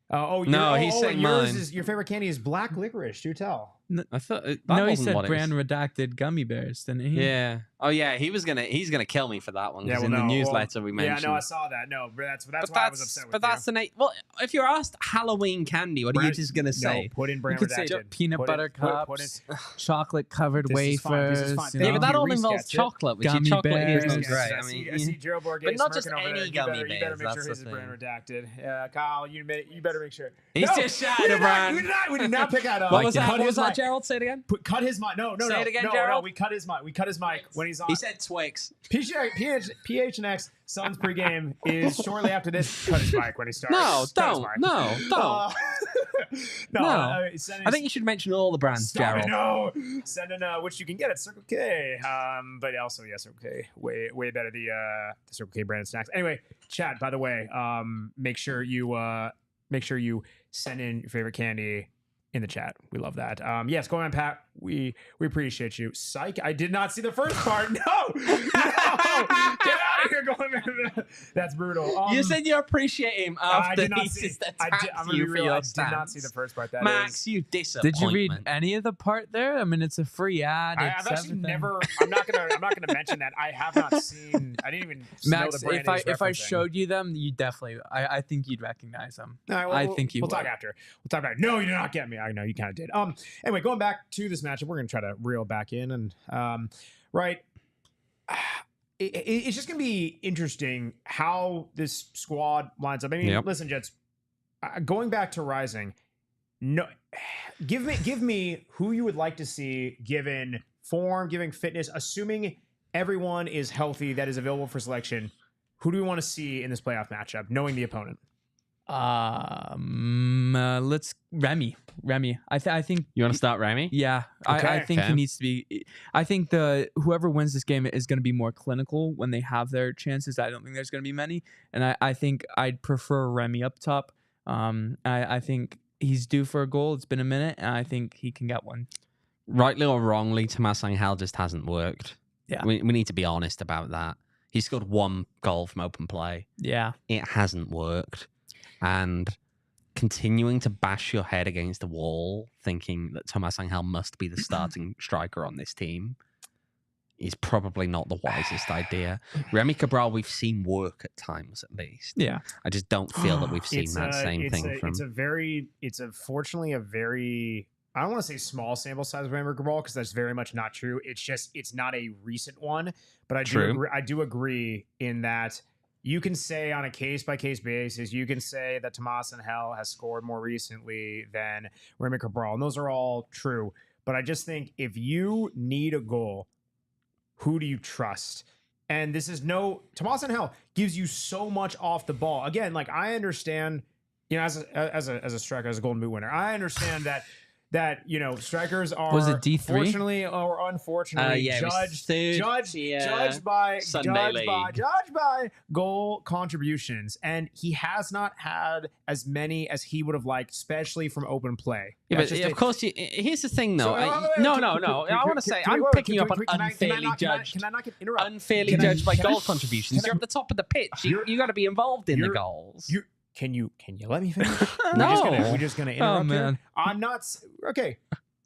he's saying mine. Your favorite candy is black licorice. Do tell. I thought he said brand redacted gummy bears, didn't he? Yeah. Oh yeah, he's gonna kill me for that one. Because in the newsletter we mentioned. Yeah, no, I saw that. No, that's why I was upset with But that's the well, if you're asked Halloween candy, what are you just gonna say? No, put in brand you redacted. Say peanut butter cups, chocolate covered wafers. Yeah, but that all involves chocolate, which gummy chocolate bears. here is not great. I see Gerald Borges, but not just any gummy bears. You better make sure his is brand redacted. Kyle, you better make sure. He's just shouting around. We did not pick out. What was that? Gerald, say it again. Cut his mic. No. Say it again, Gerald. Gerald. We cut his mic. We cut his mic when he's on. He said Twix. PHNX Suns pregame is shortly after this. Cut his mic when he starts. No, don't. I think you should mention all the brands, Gerald. No, send in which you can get at Circle K. But also, Circle K, way better the Circle K branded snacks. Anyway, chat. By the way, make sure you send in your favorite candy in the chat. We love that. Yes, going on, Pat. We appreciate you. Psych. I did not see the first part. No. Get out of here. That's brutal. You said you appreciate him after he just attacked you for your stance. I did not see the first part. Max, you disappointment. Did you read any of the part there? I mean, it's a free ad. I've actually never. I'm not gonna mention that. I have not seen. I didn't even Max, know the brand if I showed you them, you definitely. I think you'd recognize them. I think you. We'll talk after. No, you did not get me. I know you kind of did. Anyway, going back to this matchup, we're gonna try to reel back in and right. It's just going to be interesting how this squad lines up. I mean, listen, Jets, going back to Rising, no, give me who you would like to see given form, giving fitness, assuming everyone is healthy that is available for selection. Who do we want to see in this playoff matchup, knowing the opponent? Let's Remy. I think you want to start Remy. Yeah, okay. I think he needs to be. I think whoever wins this game is going to be more clinical when they have their chances. I don't think there's going to be many, and I think I'd prefer Remy up top. I think he's due for a goal. It's been a minute, and I think he can get one. Rightly or wrongly, Tomás Ángel just hasn't worked. Yeah, we need to be honest about that. He scored 1 goal from open play. Yeah, it hasn't worked. And continuing to bash your head against the wall, thinking that Tomás Ángel must be the starting striker on this team, is probably not the wisest idea. Remy Cabral, we've seen work at times, at least. Yeah, I just don't feel that we've seen that same thing from. It's unfortunately a very. I don't want to say small sample size of Remy Cabral because that's very much not true. It's not a recent one, but I do agree in that. You can say on a case-by-case basis, you can say that Tomás Ángel has scored more recently than Remy Cabral, and those are all true. But I just think if you need a goal, who do you trust? And this is Tomás Ángel gives you so much off the ball. Again, like I understand, as a striker, as a Golden Boot winner, I understand that that strikers are Was it D3? fortunately or unfortunately judged by goal contributions, and he has not had as many as he would have liked, especially from open play. Yeah, but of course, here's the thing, though. No. I want to say I'm picking up on unfairly judged. Can I not get interrupted? Unfairly judged by goal contributions. You're at the top of the pitch. You got to be involved in the goals. Can you let me finish? No. We're just gonna interrupt. Oh, man. Here. I'm not okay.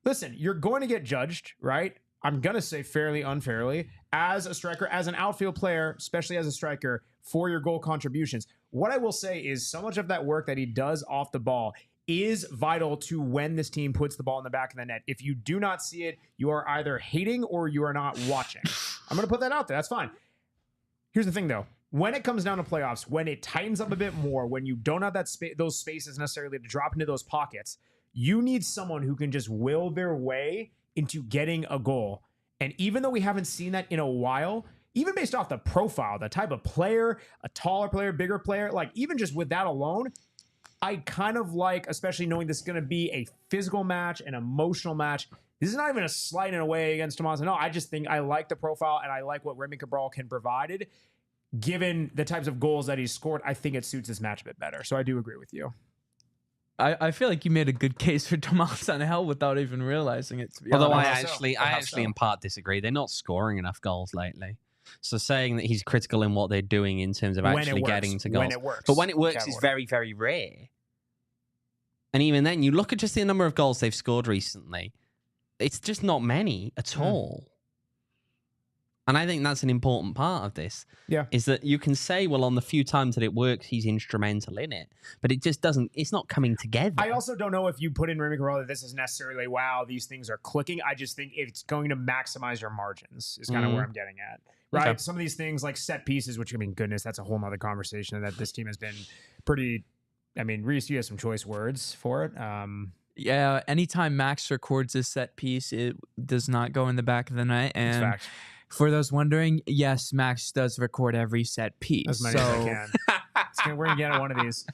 Listen, you're going to get judged, right? I'm gonna say fairly, unfairly, as a striker, as an outfield player, especially as a striker, for your goal contributions. What I will say is, so much of that work that he does off the ball is vital to when this team puts the ball in the back of the net. If you do not see it, you are either hating or you are not watching. I'm gonna put that out there. That's fine. Here's the thing, though. When it comes down to playoffs, when it tightens up a bit more, when you don't have those spaces necessarily to drop into those pockets, you need someone who can just will their way into getting a goal. And even though we haven't seen that in a while, even based off the profile, the type of player, a taller player, bigger player, like even just with that alone, I kind of like, especially knowing this is going to be a physical match, an emotional match. This is not even a slight in a way against Tomás. No, I just think I like the profile and I like what Remy Cabral can provide. Given the types of goals that he's scored, I think it suits this match a bit better. So I do agree with you. I feel like you made a good case for Tomás Ángel without even realizing it. To be Although honest. I actually in part disagree. They're not scoring enough goals lately. So saying that he's critical in what they're doing in terms of actually getting to goals. When it works. But when it works is very, very rare. And even then, you look at just the number of goals they've scored recently. It's just not many at all. And I think that's an important part of this. Yeah. Is that you can say, well, on the few times that it works, he's instrumental in it. But it just doesn't, it's not coming together. I also don't know if you put in Remy Cabral that this is necessarily, wow, these things are clicking. I just think it's going to maximize your margins is kind of where I'm getting at. Right? Okay. Some of these things like set pieces, which, I mean, goodness, that's a whole nother conversation that this team has been pretty, I mean, Rees, you have some choice words for it. Yeah, anytime Max records a set piece, it does not go in the back of the net. And that's fact. For those wondering, yes, Max does record every set piece. As many as I can. We're going to get one of these.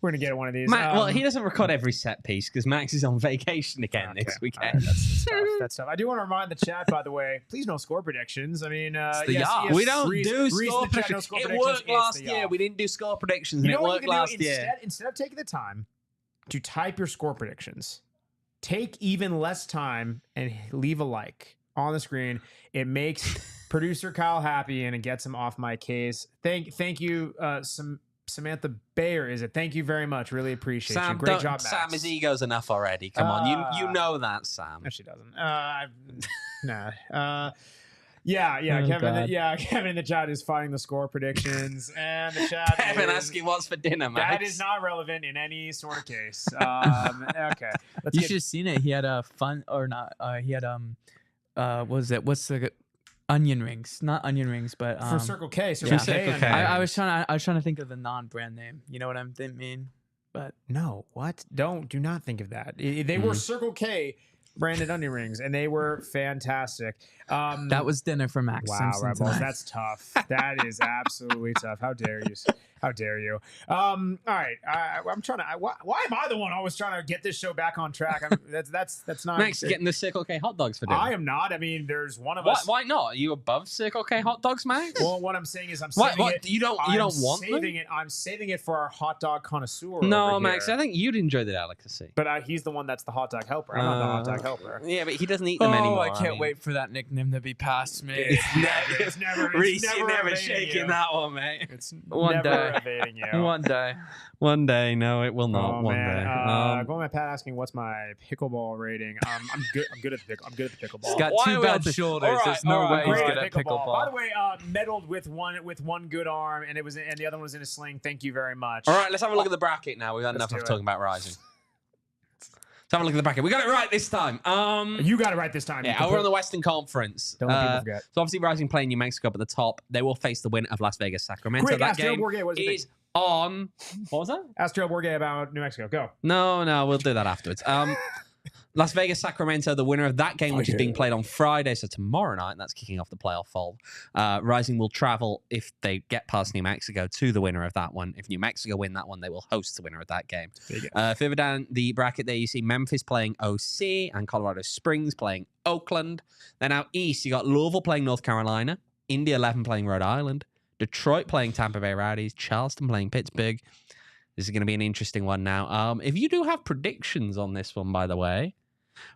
We're going to get one of these. Well, he doesn't record every set piece because Max is on vacation again this weekend. Right, that's tough. That's tough. I do want to remind the chat, by the way, please no score predictions. I mean, we don't do score predictions. It worked last year. We didn't do score predictions, and it worked last year. Instead of taking the time to type your score predictions, take even less time and leave a like on the screen. It makes producer Kyle happy and it gets him off my case. Thank you, Samantha Bayer. Is it? Thank you very much. Really appreciate you. Great job, Max. Sam, his ego's enough already. Come on, you know that, Sam. No, she doesn't. Nah. Kevin in the chat is finding the score predictions, and the chat. Kevin asking what's for dinner, Max. That is not relevant in any sort of case. Okay, you should have seen it. He had a fun or not. He had what was it? What's the onion rings? Not onion rings, but for Circle K. Circle K. I was trying to think of the non-brand name. You know what I mean? But no, what? Do not think of that. They were Circle K branded onion rings, and they were fantastic. That was dinner for Max Simpson. Wow, Rebels, that's tough. That is absolutely tough. How dare you? How dare you? All right, I'm trying to. Why am I the one always trying to get this show back on track? That's not. Max getting the Circle K hot dogs for dinner. I am not. I mean, there's one of us. Why not? Are you above Circle K hot dogs, Max? Well, what I'm saying is I'm saving it. You don't want saving them? I'm saving it for our hot dog connoisseur. No, Max, I think you'd enjoy the delicacy. But he's the one that's the hot dog helper. I'm not the hot dog helper. Yeah, but he doesn't eat them anymore. I can't wait for that nickname to be passed me. It's never Reese, you're never shaking that one, mate. It's never evading you. One day. No, it will not. One day. Going by Pat asking, what's my pickleball rating? I'm good at the pickleball. He's got two bad shoulders. There's no way he's good at pickleball. By the way, medaled with one good arm, and the other one was in a sling. Thank you very much. All right, let's have a look at the bracket now. We've had enough of talking about Rising. Let's have a look at the bracket. We got it right this time. You got it right this time. Yeah, we're on the Western Conference. Don't let people forget. So obviously Rising playing New Mexico up at the top. They will face the winner of Las Vegas Sacramento. Quick, that game is on. What was that? Ask Joe Borgay about New Mexico. Go. No, we'll do that afterwards. Las Vegas, Sacramento, the winner of that game, which is being played on Friday, so tomorrow night, that's kicking off the playoff fold. Rising will travel, if they get past New Mexico, to the winner of that one. If New Mexico win that one, they will host the winner of that game. Further down the bracket there, you see Memphis playing OC and Colorado Springs playing Oakland. Then out east, you got Louisville playing North Carolina, Indy 11 playing Rhode Island, Detroit playing Tampa Bay Rowdies, Charleston playing Pittsburgh. This is going to be an interesting one now. If you do have predictions on this one, by the way,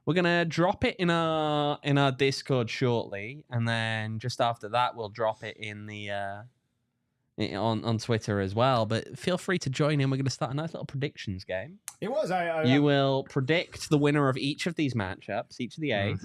we're going to drop it in our Discord shortly, and then just after that, we'll drop it in the on Twitter as well. But feel free to join in. We're going to start a nice little predictions game. It was. You will predict the winner of each of these matchups, each of the 8,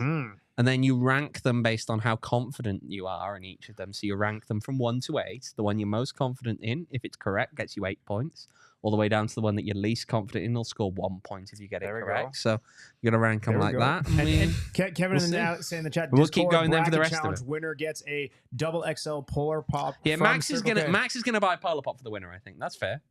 and then you rank them based on how confident you are in each of them. So you rank them from 1 to 8. The one you're most confident in, if it's correct, gets you 8 points. All the way down to the one that you're least confident in, will score 1 point if you get it correct. So you're going to rank them like that. And Kevin is now saying in the chat, we'll keep going then for the rest of it. Winner gets a double XL Polar Pop. Yeah, Max is going to buy a Polar Pop for the winner, I think. That's fair.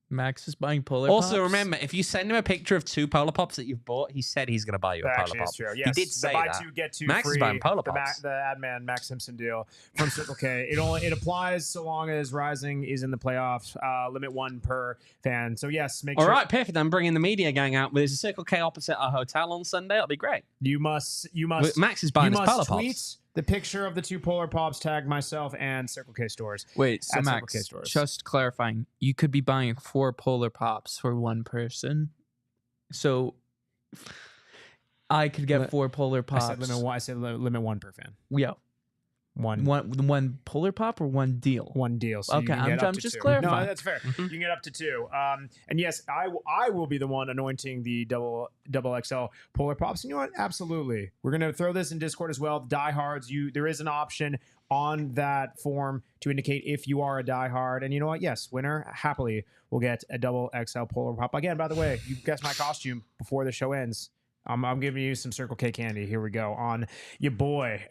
Max is buying Polar Pops. Also, remember, if you send him a picture of 2 Polar Pops that you've bought, he said he's going to buy you a Polar Pop. True. Yes. He did say buy that. 2, get 2 Max free. is buying Polar Pops. The ad man Max Simpson deal from Circle K. It applies so long as Rising is in the playoffs. Limit 1 per fan. So yes, make sure. All right, perfect. I'm bringing the media gang out. There's a Circle K opposite our hotel on Sunday. It'll be great. You must. Max is buying his Polar tweet Pops. The picture of the 2 Polar Pops, tag myself and Circle K stores. Wait, so at Max, Circle K stores. just clarifying, you could be buying 4 Polar Pops for 1 person. So I could get 4 Polar Pops. I said limit 1 per fan. Yeah. One Polar Pop or 1 deal? 1 deal. So okay, I'm just clarifying. No, that's fair. You can get up to 2. And yes, I will be the one anointing the double XL Polar Pops. And you know what? Absolutely. We're going to throw this in Discord as well. The diehards, there is an option on that form to indicate if you are a diehard. And you know what? Yes, winner happily will get a double XL Polar Pop. Again, by the way, you guessed my costume before the show ends. I'm giving you some Circle K candy. Here we go on your boy.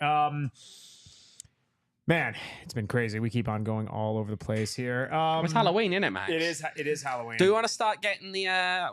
Man, it's been crazy. We keep on going all over the place here. It's Halloween, isn't it, Max? It is Halloween. Do we want to start getting the...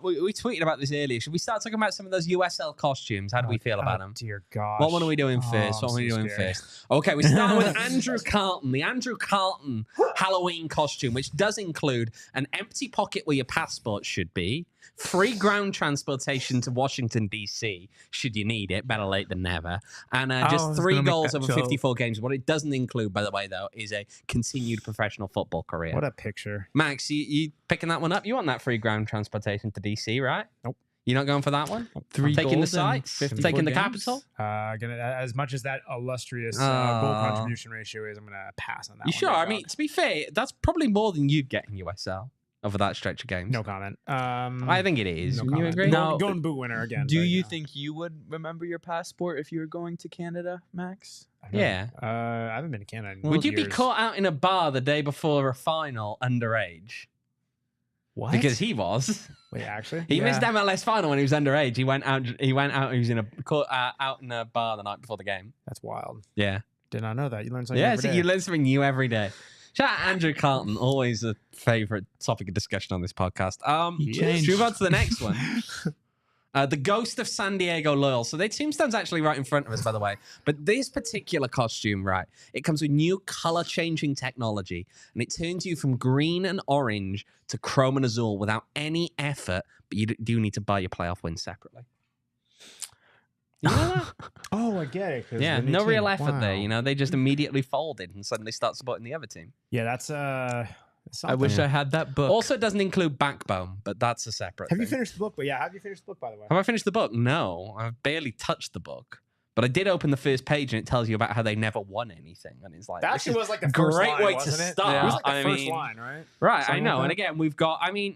we tweeted about this earlier. Should we start talking about some of those USL costumes? How do we feel about them? Dear God. What one are we doing first? What are we doing first? Okay, we start with Andrew Carlton. The Andrew Carlton Halloween costume, which does include an empty pocket where your passport should be, free ground transportation to Washington, D.C., should you need it. Better late than never. And just 3 goals over 54 games. What it doesn't include, by the way, though, is a continued professional football career. What a picture. Max, you picking that one up? You want that free ground transportation to D.C., right? Nope. You're not going for that one? 3 taking the goals sites? Taking the capital? As much as that illustrious goal contribution ratio is, I'm going to pass on that one. You sure? I mean, to be fair, that's probably more than you'd get in USL. Over that stretch of games. No comment. I think it is. No you agree? Going boot winner again. Do you think you would remember your passport if you were going to Canada, Max? Yeah. I haven't been to Canada in Would you years. be caught out in a bar the day before a final underage? What? Because he was. Wait, actually? He missed MLS final when he was underage. He went out. He was out in a bar the night before the game. That's wild. Yeah. Did not know that. You learn something Yeah, every day. you learn something new every day. Shout out Andrew Carlton, always a favorite topic of discussion on this podcast. Should we move on to the next one? The Ghost of San Diego Loyal. So their tombstone's actually right in front of us, by the way. But this particular costume, right, it comes with new color-changing technology, and it turns you from green and orange to chrome and azul without any effort, but you do need to buy your playoff win separately. You know that? Oh, I get it. Yeah, no real effort there. You know, they just immediately folded and suddenly start supporting the other team. Yeah, that's I wish I had that book. Also, it doesn't include Backbone, but that's a separate Have thing. you finished the book? But yeah, have you finished the book, by the way? Have I finished the book? No, I've barely touched the book. But I did open the first page and it tells you about how they never won anything. And it's like, that actually was like the first great line, way wasn't to it? start. Yeah. It was like the I first mean, line, right? Right, Something I know. like And that. again, we've got, I mean,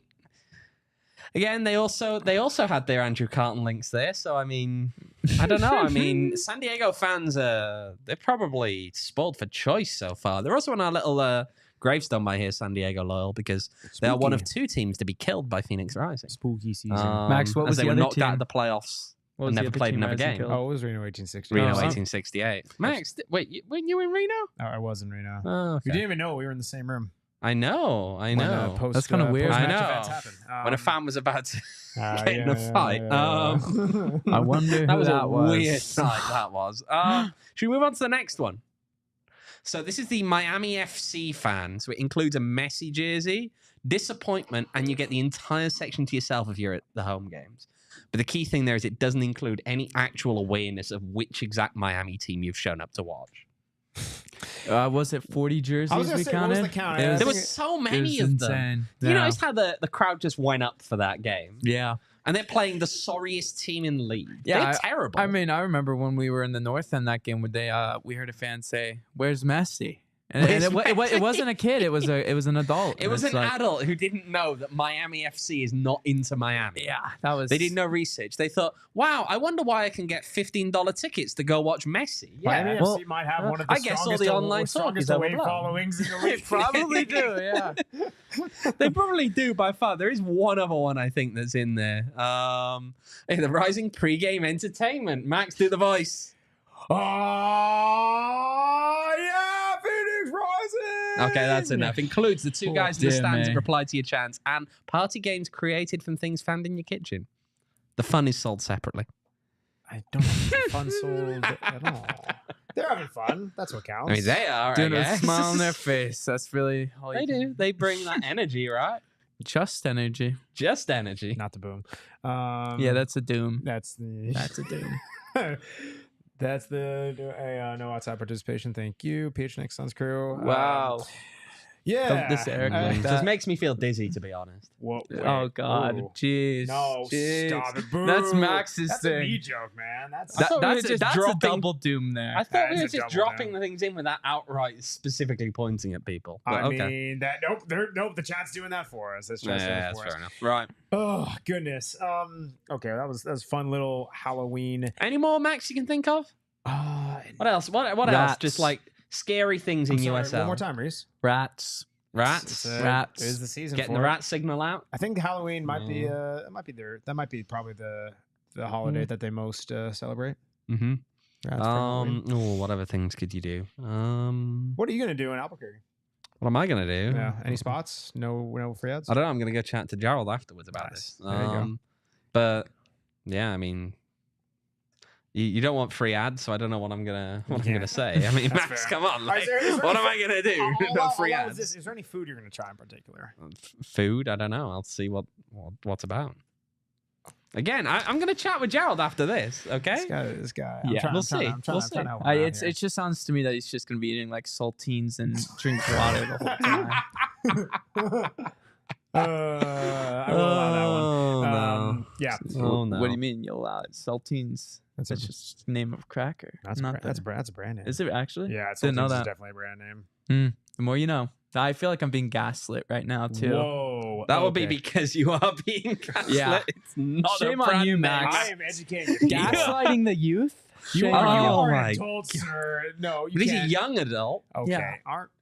again, they also had their Andrew Carlton links there. So, I mean, I don't know. I mean, San Diego fans, they're probably spoiled for choice so far. They're also on our little gravestone by here, San Diego Loyal, because they are one of 2 teams to be killed by Phoenix Rising. Spooky season. Max, what was they the were other knocked team? out of the playoffs What was and the never other played team another Rising game. killed? Oh, it was Reno 1860. Reno Oh, 1868. Max, wait, weren't you in Reno? Oh, I was in Reno. Oh, okay. We didn't even know we were in the same room. I know. That's kinda weird. I post-match know. events happen. When a fan was about to get in yeah, a fight. I wonder who that was that a was. weird night, that was. Should we move on to the next one? So this is the Miami FC fan. So it includes a Messi jersey, disappointment, and you get the entire section to yourself if you're at the home games. But the key thing there is it doesn't include any actual awareness of which exact Miami team you've shown up to watch. Was it 40 jerseys I was gonna we say, counted? what was the count? There were so many of them. insane. You noticed how the crowd just went up for that game? Yeah. And they're playing the sorriest team in the league. Yeah, They're terrible. I mean, I remember when we were in the North End that game where we heard a fan say, "Where's Messi?" And it wasn't a kid; it was an adult. It was It's an like, adult who didn't know that Miami FC is not into Miami. Yeah, that was. They did no research. They thought, wow, I wonder why I can get $15 tickets to go watch Messi. Miami Well, FC might have one of the I guess all the online talk is away overblown. followings in the They league. probably do. Yeah. They probably do by far. There is one other one I think that's in there. Hey, the rising pre-game entertainment. Max, do the voice. Oh, yeah, Phoenix Rising. Okay, that's enough. Includes the two guys in the dear stands me. that reply to your chants and party games created from things found in your kitchen. The fun is sold separately. I don't have fun sold at all. They're having fun. That's what counts. I mean, they are. Doing I a guess. smile on their face. That's really all They you can- do. They bring that energy, right? Just energy. Just energy. Not the boom. Yeah, that's a doom. That's the. That's a doom. That's the no outside participation. Thank you, PHNX Suns crew. Wow. Yeah. This Eric Uh, like Just that. makes me feel dizzy, to be honest. Whoa, wait, Oh God, whoa. jeez. No, jeez. stop it. Boo. That's Max's That's thing. a me joke, man. That's I thought we were That's just a dropping- double doom there. I thought That we is were a just double dropping down. the things in without outright specifically pointing at people. But I okay. mean that. Nope. The chat's doing that for us. That's just Yeah, that's for us. fair enough. Right. Oh goodness. Okay, that was fun little Halloween. Any more, Max, you can think of? What else? What else? Rats. Just like scary things in USL. One more time, Reese. Rats. Rats. Rats. It is the season. Getting for the it. rat signal out. I think Halloween might be. That might be probably the holiday that they most celebrate. Mm-hmm. Rats for Halloween. What other things could you do? What are you gonna do in Albuquerque? What am I gonna do? Yeah. Any spots? No free ads. I don't know. I'm gonna go chat to Gerald afterwards about Nice. this. There you go. But yeah, I mean, you don't want free ads, so I don't know what I'm gonna say. I mean, That's Max, fair. come on, Is there what am any- I gonna do? No free ads. Is there any food you're gonna try in particular? Food? I don't know. I'll see what's about. Again, I'm gonna chat with Gerald after this. Okay. This guy. Yeah, we'll see. I'm trying We'll to see. help him out It here. just sounds to me that he's just gonna be eating like saltines and drink water the whole time. I will allow that one. Yeah. Oh no. What do you mean you'll allow it? Saltines. That's That's a- just the name of a cracker. That's not a brand name. Is it actually? Yeah, it's Didn't know that. definitely a brand name. The more you know. I feel like I'm being gaslit right now too. Whoa. That would be okay. because you are being gaslit. Yeah. It's not Shame a on brand you, name. Max. I am educated. Gaslighting the youth. You Shame are, on you you. Oh are my an adult, sir. No, you But he's a can't. young adult. Okay. Yeah.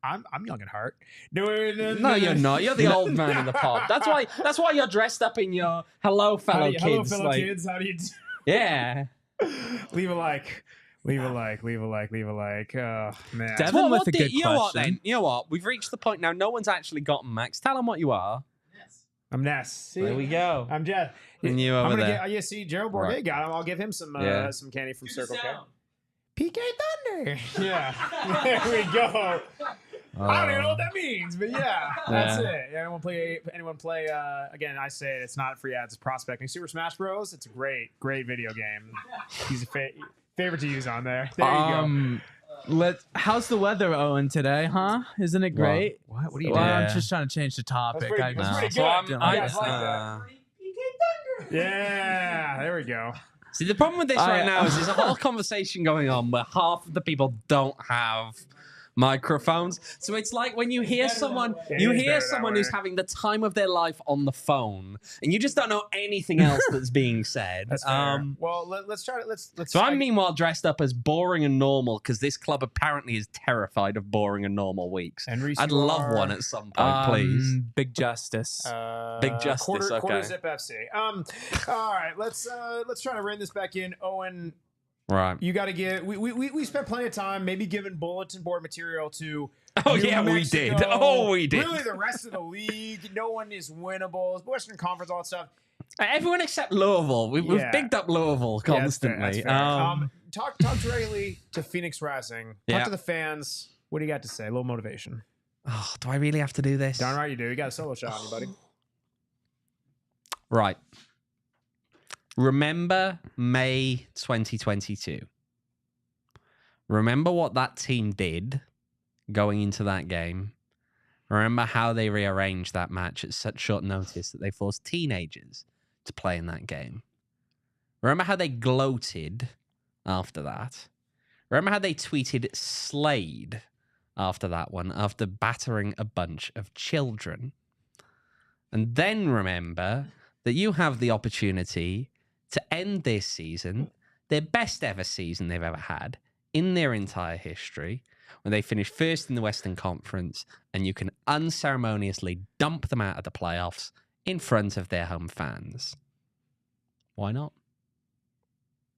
I'm young at heart. No, No, you're not. You're the old man in the pod. That's why you're dressed up in your hello fellow kids. Hello, fellow like, kids. How do you do? Yeah. Leave a like. Leave a like. Oh, man. Devin Well, with a good you know what question. then? You know what? We've reached the point now. No one's actually gotten Max. Tell him what you are. I'm Ness. See? There we go. I'm Jeff. And you I'm over gonna there. get. You see, Gerald Bourget Right. got him. I'll give him some Yeah. some candy from Circle K. PK Thunder. Yeah. There we go. I don't even know what that means, but yeah, that's it. Anyone play? Again, I say it. It's not free ads. It's prospecting. Super Smash Bros. It's a great video game. He's a favorite to use on there. There you go. How's the weather, Owen, today, huh? Isn't it great? What are you Well, doing? I'm Yeah. just trying to change the topic. That's pretty good. So I'm- You I- guys like that? Yeah, there we go. See, the problem with this right now is there's a whole conversation going on where half of the people don't have microphones. So it's like when you hear someone, who's having the time of their life on the phone, and you just don't know anything else that's being said. That's fair. Well, let's try to let's. So I'm meanwhile dressed up as boring and normal because this club apparently is terrified of boring and normal weeks. And Reese, I'd you love are, one at some point, please. Big Justice. Big Justice, Quarter okay. Zip FC. All right, let's try to rein this back in. Owen, Right. You got to give. We spent plenty of time maybe giving bulletin board material to. Oh, New yeah, we Mexico. did. Oh, we did. Really, the rest of the league, no one is winnable. Western Conference, all that stuff. Everyone except Louisville. We've bigged up Louisville constantly. Yeah, that's fair. Talk directly to Phoenix Rising. Talk to the fans. What do you got to say? A little motivation. Oh, do I really have to do this? Darn right you do. You got a solo shot on you, buddy. Right. Remember May 2022. Remember what that team did going into that game. Remember how they rearranged that match at such short notice that they forced teenagers to play in that game. Remember how they gloated after that. Remember how they tweeted Slade after that one, after battering a bunch of children. And then remember that you have the opportunity to end this season, their best ever season they've ever had in their entire history, when they finish first in the Western Conference, and you can unceremoniously dump them out of the playoffs in front of their home fans. Why not?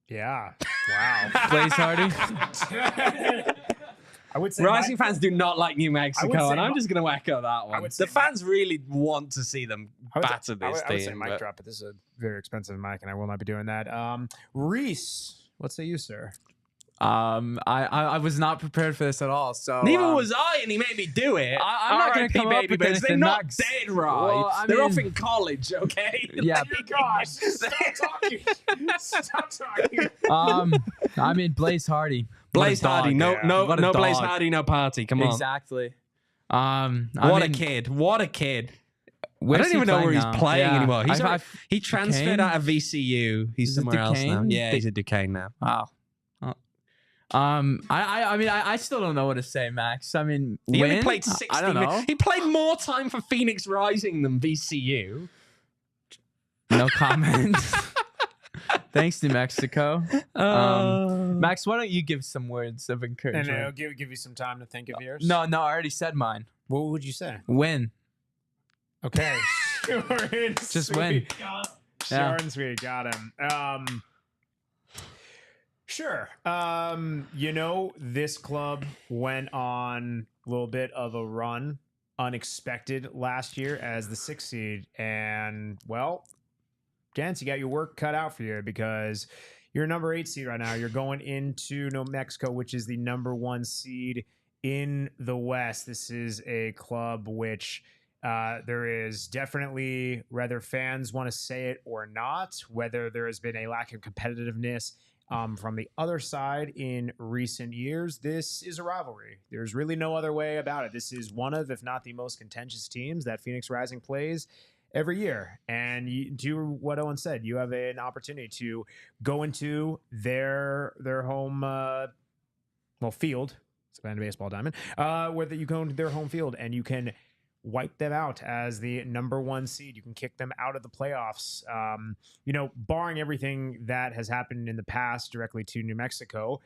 Yeah. Wow. Blaze Hardy. I would say Rising fans do not like New Mexico, and I'm just going to echo that one. The fans really want to see them batter this I would say team. mic drop, but this is a very expensive mic, and I will not be doing that. Rees, what say you, sir? I was not prepared for this at all. So Neither was I, and he made me do it. I'm not going to come up with They're anything, not Max. dead, right? Well, I They're mean- off in college, okay? Yeah. Gosh, stop talking. Stop talking. I mean Blaze Hardy. Blaze What a Hardy, dog. no What a Blaze dog. Hardy, no party. Come on. Exactly. What a kid. What a kid. I Where's don't he even know where he's now? playing Yeah. anymore. He Duquesne? transferred out of VCU. He's Is it somewhere else now. Duquesne? Yeah, he's at Duquesne now. Wow. I still don't know what to say, Max. I mean, He only win? played 60 I don't know. minutes. He played more time for Phoenix Rising than VCU. No comment. Thanks, New Mexico. Max, why don't you give some words of And encouragement? it'll give you some time to think of yours. No, I already said mine. What would you say? Win. Okay. Short and Just sweet. win. Short Yeah. and sweet. Got him. Sure. This club went on a little bit of a run, unexpected last year as the 6th seed. And, well, gents, you got your work cut out for you because you're number 8 seed right now. You're going into New Mexico, which is the number 1 seed in the West. This is a club which there is definitely, whether fans want to say it or not, whether there has been a lack of competitiveness from the other side in recent years. This is a rivalry. There's really no other way about it. This is one of, if not the most contentious teams that Phoenix Rising plays every year. And you do what Owen said. You have an opportunity to go into their home field. It's a baseball diamond. Where you go into their home field and you can wipe them out as the number 1 seed. You can kick them out of the playoffs. Barring everything that has happened in the past directly to New Mexico,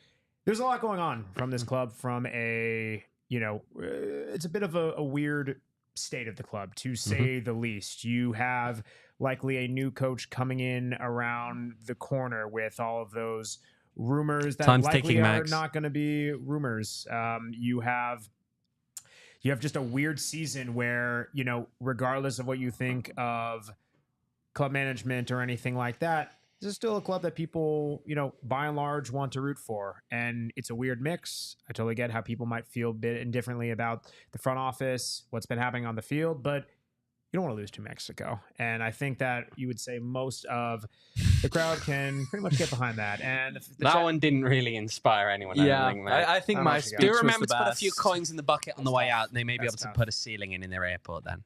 there's a lot going on from this club from it's a bit of a weird state of the club, to say the least. You have likely a new coach coming in around the corner with all of those rumors that Time's likely ticking, are Max. not going to be rumors. You have just a weird season where, regardless of what you think of club management or anything like that, this is still a club that people, by and large want to root for. And it's a weird mix. I totally get how people might feel a bit indifferently about the front office, what's been happening on the field, but you don't want to lose to Mexico. And I think that you would say most of the crowd can pretty much get behind that. And That one didn't really inspire anyone. Yeah, I don't think, mate. I think I my don't speech think Do was remember the to put a best. few coins in the bucket on the way out, and they may be That's able tough. to put a ceiling in their airport then.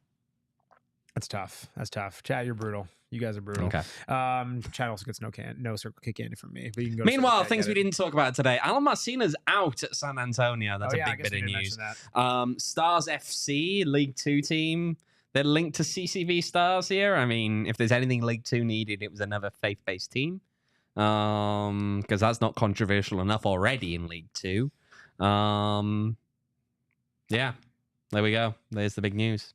That's tough. That's tough. Chad, you're brutal. You guys are brutal. Okay. Chad also gets no circle kick candy from me. But you can go. Meanwhile, things we didn't talk about today. Alan Marcina's out at San Antonio. That's a big bit of news. Stars FC, League 2 team. They're linked to CCV Stars here. I mean, if there's anything League 2 needed, it was another faith-based team. Because that's not controversial enough already in League 2. Yeah, there we go. There's the big news.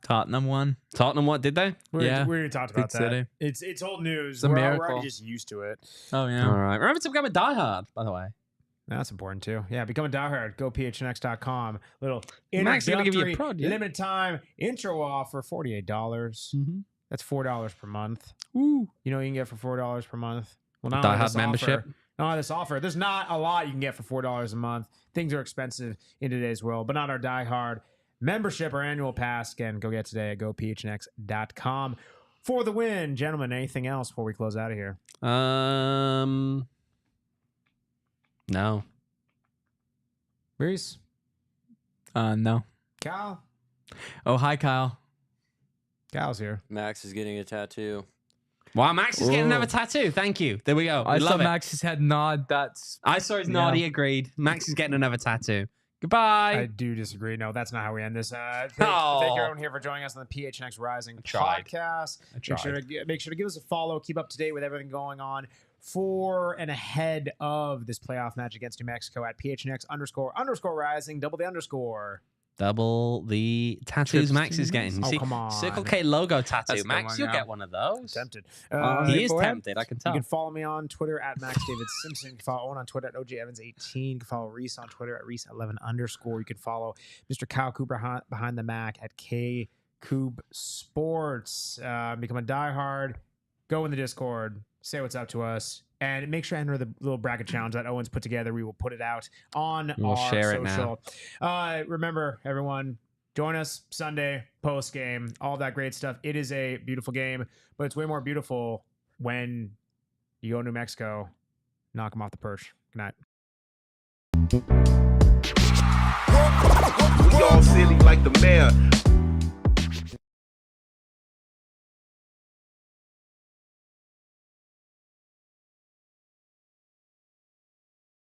Tottenham won. Tottenham, what did they? We already talked about Big that. City. It's old news. It's a We're miracle. already just used to it. Oh yeah. All right. Remember to become a diehard, by the way. That's important too. Yeah, become a diehard. Go phnx.com. Little Max, gonna give you a introductory, prod, yeah? limited time intro offer, $48. Mm-hmm. That's $4 per month. Woo. You know what you can get for $4 per month? Well, not Diehard membership. Not this offer. There's not a lot you can get for $4 a month. Things are expensive in today's world, but not our diehard membership or annual pass. Again, go get today at gophnx.com for the win. Gentlemen, anything else before we close out of here? No. Reese? No. Kyle? Oh, hi, Kyle. Kyle's here. Max is getting a tattoo. Wow, Max is getting another tattoo. Thank you. There we go. I saw love it. Max's head nod. I saw his nod. He agreed. Max is getting another tattoo. Goodbye. I do disagree. No, that's not how we end this. Thank Oh. everyone here for joining us on the PHNX Rising tried. podcast. I Make sure to give us a follow. Keep up to date with everything going on for and ahead of this playoff match against New Mexico at PHNX__Rising. Double the underscore. Double the tattoos Max is getting. You Oh, see, come on. Circle K logo tattoo. That's the Max, one, you'll yeah. get one of those. Tempted. He is go ahead. tempted. I can You tell. can follow me on Twitter at Max David Simpson. You can follow Owen on Twitter at OJEvans18. You can follow Reese on Twitter at Reese11_. You can follow Mr. Kyle Cooper behind the Mac at KCoop Sports. Become a diehard. Go in the Discord. Say what's up to us. And make sure to enter the little bracket challenge that Owen's put together. We will put it out on We'll our share it social. Remember, everyone, join us Sunday, post game, all that great stuff. It is a beautiful game, but it's way more beautiful when you go to New Mexico, knock them off the perch. Good night. We all silly like the mayor.